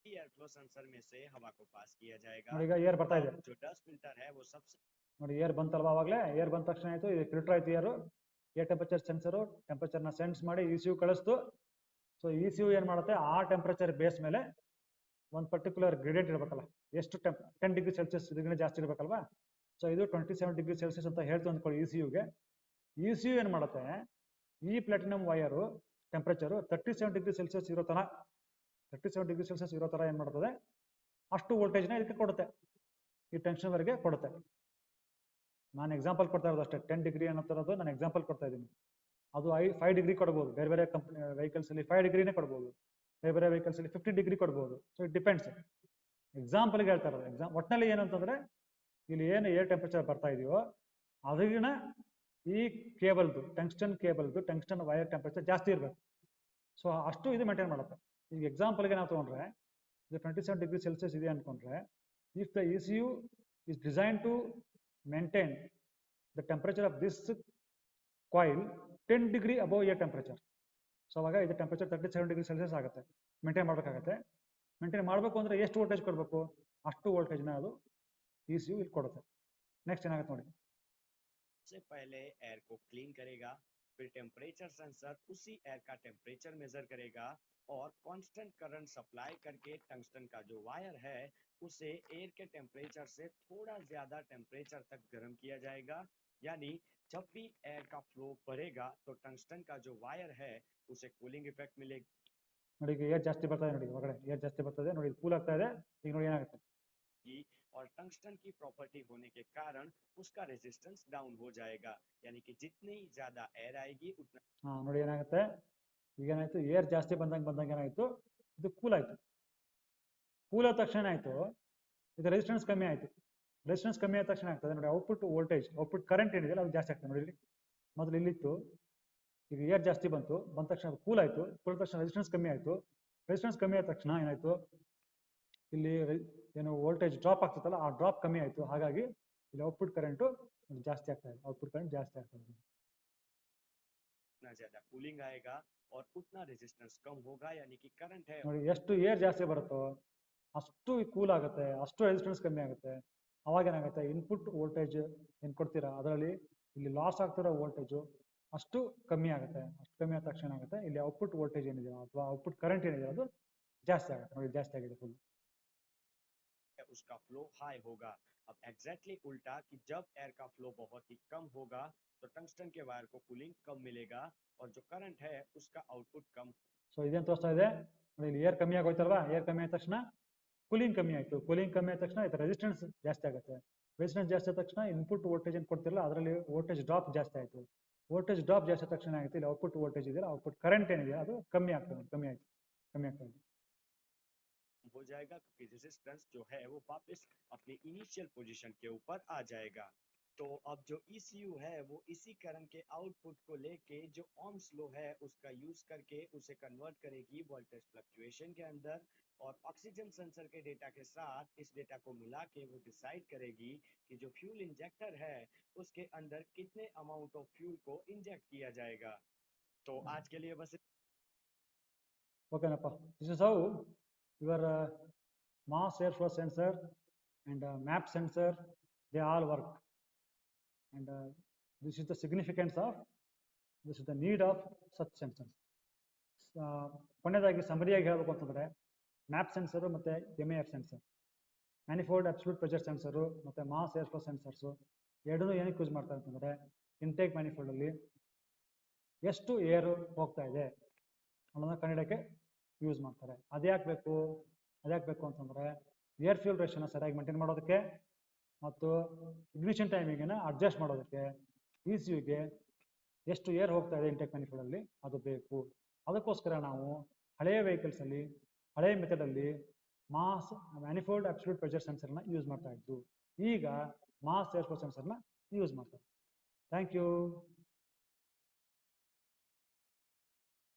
एयर फ्लो सेंसर में से हवा को पास किया जाएगा. ನೋಡಿ ಈಗ ಏರ್ ಬರ್ತಾ ಇದೆ, जो डस्ट फिल्टर है वो सबसे ನೋಡಿ ಏರ್ ಬಂತಲ್ವಾ, ಅವಾಗಲೇ ಏರ್ ಬಂದ ತಕ್ಷಣ ಆಯ್ತು, ಇದು ಫಿಲ್ಟರ್ ಆಯ್ತು ಏರ್ ಟೆಂಪರೇಚರ್ ಸೆನ್ಸರು ಟೆಂಪರೇಚರ್ನ ಸೆನ್ಸ್ ಮಾಡಿ ECU ಕಳಿಸ್ತು. ಸೊ ECU ಏನು ಮಾಡುತ್ತೆ, ಆ ಟೆಂಪರೇಚರ್ ಬೇಸ್ ಮೇಲೆ ಒಂದು ಪರ್ಟಿಕ್ಯುಲರ್ ಗ್ರೇಡಿಯಂಟ್ ಇರಬೇಕಲ್ಲ, ಎಷ್ಟು 10 ಡಿಗ್ರಿ ಸೆಲ್ಸಿಯಸ್ ಇದಕ್ಕಿಂತ ಜಾಸ್ತಿ ಇರಬೇಕಲ್ವಾ. ಸೊ ಇದು 27 ಡಿಗ್ರಿ ಸೆಲ್ಸಿಯಸ್ ಅಂತ ಹೇಳ್ತು ಅಂದ್ಕೊಳ್ಳಿ ECUಗೆ. ECU ಏನು ಮಾಡುತ್ತೆ, ಈ platinum wire temperature 37 degree Celsius ಇರೋ ಥರ, 37 ಡಿಗ್ರಿ ಸೆಲ್ಸಿಯಸ್ ಇರೋ ಥರ ಏನು ಮಾಡ್ತದೆ, ಅಷ್ಟು ವೋಲ್ಟೇಜ್ನ ಇದಕ್ಕೆ ಕೊಡುತ್ತೆ, ಈ ಟೆನ್ಷನ್ವರೆಗೆ ಕೊಡುತ್ತೆ. ನಾನು ಎಕ್ಸಾಂಪಲ್ ಕೊಡ್ತಾ ಇರೋದು ಅಷ್ಟೇ, 10 ಡಿಗ್ರಿ ಅನ್ನೋ ಥರದ್ದು ನಾನು ಎಕ್ಸಾಂಪಲ್ ಕೊಡ್ತಾ ಇದ್ದೀನಿ. ಅದು 5 ಡಿಗ್ರಿ ಕೊಡ್ಬೋದು, ಬೇರೆ ಬೇರೆ ಕಂಪ್ನಿ ವೆಹಿಕಲ್ಸಲ್ಲಿ 5 ಡಿಗ್ರಿನೇ ಕೊಡ್ಬೋದು, ಬೇರೆ ಬೇರೆ ವೆಹಿಕಲ್ಸಲ್ಲಿ 50 ಡಿಗ್ರಿ ಕೊಡ್ಬೋದು. So it depends. ಎಕ್ಸಾಂಪಲ್ಗೆ ಹೇಳ್ತಾ ಇರೋದು. ಒಟ್ಟಿನಲ್ಲಿ ಏನು ಅಂತಂದರೆ, ಇಲ್ಲಿ ಏನು ಏರ್ ಟೆಂಪರೇಚರ್ ಬರ್ತಾ ಇದೆಯೋ ಅದನ್ನ ಈ ಕೇಬಲ್ದು ಟಂಗ್ಸ್ಟನ್ ವೈರ್ ಟೆಂಪರೇಚರ್ ಜಾಸ್ತಿ ಇರಬೇಕು. ಸೊ ಅಷ್ಟು ಇದು ಮೇಂಟೈನ್ ಮಾಡುತ್ತೆ. ಈಗ ಎಕ್ಸಾಂಪಲ್ಗೆ ನಾವು ತೊಗೊಂಡ್ರೆ, ಇದು 27 ಡಿಗ್ರಿ ಸೆಲ್ಸಿಯಸ್ ಇದೆ ಅಂದ್ಕೊಂಡ್ರೆ, if the ECU is designed to maintain the temperature of this coil 10 degree above air temperature. So ಅವಾಗ ಇದು ಟೆಂಪರೇಚರ್ 37 ಡಿಗ್ರಿ ಸೆಲ್ಸಿಯಸ್ ಆಗುತ್ತೆ, ಮೇಂಟೈನ್ ಮಾಡಬೇಕಾಗತ್ತೆ. ಮೇಂಟೈನ್ ಮಾಡಬೇಕು ಅಂದರೆ ಎಷ್ಟು ವೋಲ್ಟೇಜ್ ಕೊಡಬೇಕು, ಅಷ್ಟು ವೋಲ್ಟೇಜ್ನ ಅದು ECU ಇಲ್ಲಿ ಕೊಡುತ್ತೆ. ನೆಕ್ಸ್ಟ್ ಏನಾಗುತ್ತೆ ನೋಡಿ, से पहले एयर को क्लीन करेगा, फिर टेम्परेचर सेंसर उसी एयर का टेम्परेचर मेजर करेगा और कांस्टेंट करंट सप्लाई करके टंगस्टन का जो वायर है उसे एयर के टेम्परेचर से थोड़ा ज्यादा टेम्परेचर तक गर्म किया जाएगा. यानी जब भी एयर का फ्लो बढ़ेगा तो टंगस्टन का जो वायर है उसे कूलिंग इफेक्ट मिलेगा. ನೋಡಿ ಈಗ ಏರ್ ಜಾಸ್ತಿ ಬರ್ತಾ ಇದೆ, ನೋಡಿ ಒಳಗಡೆ ಏರ್ ಜಾಸ್ತಿ ಬರ್ತದೆ, ನೋಡಿ ಕೂಲ್ ಆಗ್ತಾ ಇದೆ. ಈಗ ನೋಡಿ ಏನಾಗುತ್ತೆ, और टंगस्टन की प्रॉपर्टी होने के कारण उसका रेजिस्टेंस डाउन हो जाएगा. यानी कि जितनी ज्यादा एयर आएगी उतना ಹಾಂ ನೋಡಿ ಏನಾಗುತ್ತೆ, ಈಗ ಏನಾಯ್ತು, ಏರ್ ಜಾಸ್ತಿ ಬಂದಂಗೆ ಏನಾಯ್ತು, ಇದು ಕೂಲ್ ಆಯ್ತು. ಕೂಲ್ ಆದ ತಕ್ಷಣ ಏನಾಯ್ತು, ಇದು ರೆಸಿಸ್ಟೆನ್ಸ್ ಕಮ್ಮಿ ಆಯ್ತು. ರೆಸಿಸ್ಟೆನ್ಸ್ ಕಮ್ಮಿ ಆದ ತಕ್ಷಣ ಆಗ್ತದೆ ನೋಡಿ, ಔಟ್ಪುಟ್ ವೋಲ್ಟೇಜ್, ಔಟ್ಪುಟ್ ಕರೆಂಟ್ ಏನಿದೆಯಲ್ಲ ಅದು ಜಾಸ್ತಿ ಆಗ್ತದೆ. ನೋಡಿ ಇಲ್ಲಿ ಮೊದಲು ಇಲ್ಲಿತ್ತು, ಈಗ ಏರ್ ಜಾಸ್ತಿ ಬಂದ ತಕ್ಷಣ ಅದು ಕೂಲ್ ಆಯ್ತು. ಕೂಲ್ ತಕ್ಷಣ ರೆಸಿಸ್ಟೆನ್ಸ್ ಕಮ್ಮಿ ಆಯ್ತು. ರೆಸಿಸ್ಟೆನ್ಸ್ ಕಮ್ಮಿ ಆದ ತಕ್ಷಣ ಏನಾಯ್ತು, ಇಲ್ಲಿ ಏನು ವೋಲ್ಟೇಜ್ ಡ್ರಾಪ್ ಆಗ್ತದಲ್ಲ, ಆ ಡ್ರಾಪ್ ಕಮ್ಮಿ ಆಯ್ತು. ಹಾಗಾಗಿ ಇಲ್ಲಿ ಔಟ್ಪುಟ್ ಕರೆಂಟು ಜಾಸ್ತಿ ಆಗ್ತಾ ಇದೆ, ಔಟ್ಪುಟ್ ಕರೆಂಟ್ ಜಾಸ್ತಿ ಆಗ್ತಾ ಇದೆ. उतना ज्यादा कूलिंग आएगा और उतना रेजिस्टेंस कम होगा. यानी कि करंट है ನೋಡಿ ಎಷ್ಟು ಏರ್ ಜಾಸ್ತಿ ಬರುತ್ತೋ ಅಷ್ಟು ಕೂಲ್ ಆಗುತ್ತೆ, ಅಷ್ಟು ರೆಸಿಸ್ಟೆನ್ಸ್ ಕಮ್ಮಿ ಆಗುತ್ತೆ. ಅವಾಗ ಏನಾಗುತ್ತೆ, ಇನ್ಪುಟ್ ವೋಲ್ಟೇಜ್ ಏನು ಕೊಡ್ತೀರಾ ಅದರಲ್ಲಿ ಇಲ್ಲಿ ಲಾಸ್ ಆಗ್ತಿರೋ ವೋಲ್ಟೇಜು ಅಷ್ಟು ಕಮ್ಮಿ ಆಗುತ್ತೆ. ಅಷ್ಟು ಕಮ್ಮಿ ಆದ ತಕ್ಷಣ ಏನಾಗುತ್ತೆ, ಇಲ್ಲಿ ಔಟ್ಪುಟ್ ವೋಲ್ಟೇಜ್ ಏನಿದೆ ಅಥವಾ ಔಟ್ಪುಟ್ ಕರೆಂಟ್ ಏನಿದೆ ಅದು ಜಾಸ್ತಿ ಆಗುತ್ತೆ. ನೋಡಿ ಜಾಸ್ತಿ ಆಗಿದೆ ಫುಲ್, उसका फ्लो हाई होगा. अब एग्जैक्टली उल्टा कि जब एयर का फ्लो बहुत ही कम होगा तो टंगस्टन के वायर को कूलिंग कम मिलेगा और जो करंट है उसका आउटपुट कम. ಸೊ ಇದೇನು ತೋರಿಸ್ತಾ ಇದೆ ನೋಡಿ, ಇಲ್ಲಿ ಏರ್ ಕಮ್ಮಿ ಆಗೋಯ್ತಲ್ವಾ, ಏರ್ ಕಮ್ಮಿ ಆದ ತಕ್ಷಣ ಕೂಲಿಂಗ್ ಕಮ್ಮಿ ಆಯಿತು. ಕೂಲಿಂಗ್ ಕಮ್ಮಿ ಆದ ತಕ್ಷಣ ಇದು ರೆಸಿಸ್ಟೆನ್ಸ್ ಜಾಸ್ತಿ ಆಗುತ್ತೆ. ರೆಸಿಸ್ಟೆನ್ಸ್ ಜಾಸ್ತಿ ಆದ ತಕ್ಷಣ ಇನ್ಪುಟ್ ವೋಲ್ಟೇಜ್ ಏನು ಕೊಡ್ತಿರಲ್ಲ ಅದರಲ್ಲಿ ವೋಲ್ಟೇಜ್ ಡ್ರಾಪ್ ಜಾಸ್ತಿ ಆಯಿತು. ವೋಲ್ಟೇಜ್ ಡ್ರಾಪ್ ಜಾಸ್ತಿ ಆದ ತಕ್ಷಣ ಆಗುತ್ತೆ, ಇಲ್ಲಿ ಔಟ್ಪುಟ್ ವೋಲ್ಟೇಜ್ ಇದೆಯಲ್ಲ, ಔಟ್ಪುಟ್ ಕರೆಂಟ್ ಏನಿದೆ ಅದು ಕಮ್ಮಿ ಆಗ್ತದೆ, ಕಮ್ಮಿ ಆಗ್ತಾ ಇದೆ. हो जाएगा क्योंकि रेजिस्टेंस जो है वो वापस अपनी इनिशियल पोजीशन के ऊपर आ जाएगा. तो अब जो ECU है वो इसी करंट के आउटपुट को लेके जो ohms law है उसका यूज करके उसे कन्वर्ट करेगी वोल्टेज फ्लक्चुएशन के अंदर, और ऑक्सीजन सेंसर के डेटा के साथ इस डेटा को मिला के वो डिसाइड करेगी कि जो फ्यूल इंजेक्टर है उसके अंदर कितने अमाउंट ऑफ फ्यूल को इंजेक्ट किया जाएगा। तो आज के लिए बस ಓಕೆನಪ್ಪ. This is how your mass air flow sensor and map sensor, they all work, and this is the significance of, this is the need of such sensors. ಕೊನೆಯದಾಗಿ ಸಮರಿಯಾಗಿ ಹೇಳಬೇಕು ಅಂತಂದ್ರೆ ಮ್ಯಾಪ್ ಸೆನ್ಸರು ಮತ್ತು MEF sensor, manifold absolute pressure sensor ಮತ್ತು mass air flow sensors ಎರಡನ್ನೂ ಏನಕ್ಕೆ use ಮಾಡ್ತಾರೆ ಅಂತಂದರೆ intake ಮ್ಯಾನಿಫೋಲ್ಡಲ್ಲಿ ಎಷ್ಟು ಏರು ಹೋಗ್ತಾ ಇದೆ ಅನ್ನೋದನ್ನ ಕಂಡಿಡೋಕ್ಕೆ ಯೂಸ್ ಮಾಡ್ತಾರೆ. ಅದ್ಯಾಕೆ ಬೇಕು ಅಂತಂದರೆ ಏರ್ ಫ್ಯೂಲ್ ರೇಷನ್ನ ಸರಿಯಾಗಿ ಮೇಂಟೈನ್ ಮಾಡೋದಕ್ಕೆ ಮತ್ತು ಇಗ್ನಿಷನ್ ಟೈಮಿಂಗನ್ನು ಅಡ್ಜಸ್ಟ್ ಮಾಡೋದಕ್ಕೆ ECUಗೆ ಎಷ್ಟು ಏರ್ ಹೋಗ್ತಾ ಇದೆ ಇಂಟೇಕ್ ಮ್ಯಾನಿಫೋಲ್ಡಲ್ಲಿ ಅದು ಬೇಕು. ಅದಕ್ಕೋಸ್ಕರ ನಾವು ಹಳೆಯ ವೆಹಿಕಲ್ಸಲ್ಲಿ ಹಳೆಯ ಮೆಥಡಲ್ಲಿ ಮಾಸ್ ಮ್ಯಾನಿಫೋಲ್ಡ್ ಅಬ್ಸಲ್ಯೂಟ್ ಪ್ರೆಷರ್ ಸೆನ್ಸರ್ನ ಯೂಸ್ ಮಾಡ್ತಾ ಇದ್ದು, ಈಗ ಮಾಸ್ ಏರ್ ಫ್ಲೋ ಸೆನ್ಸರ್ನ ಯೂಸ್ ಮಾಡ್ತಾರೆ. Thank you.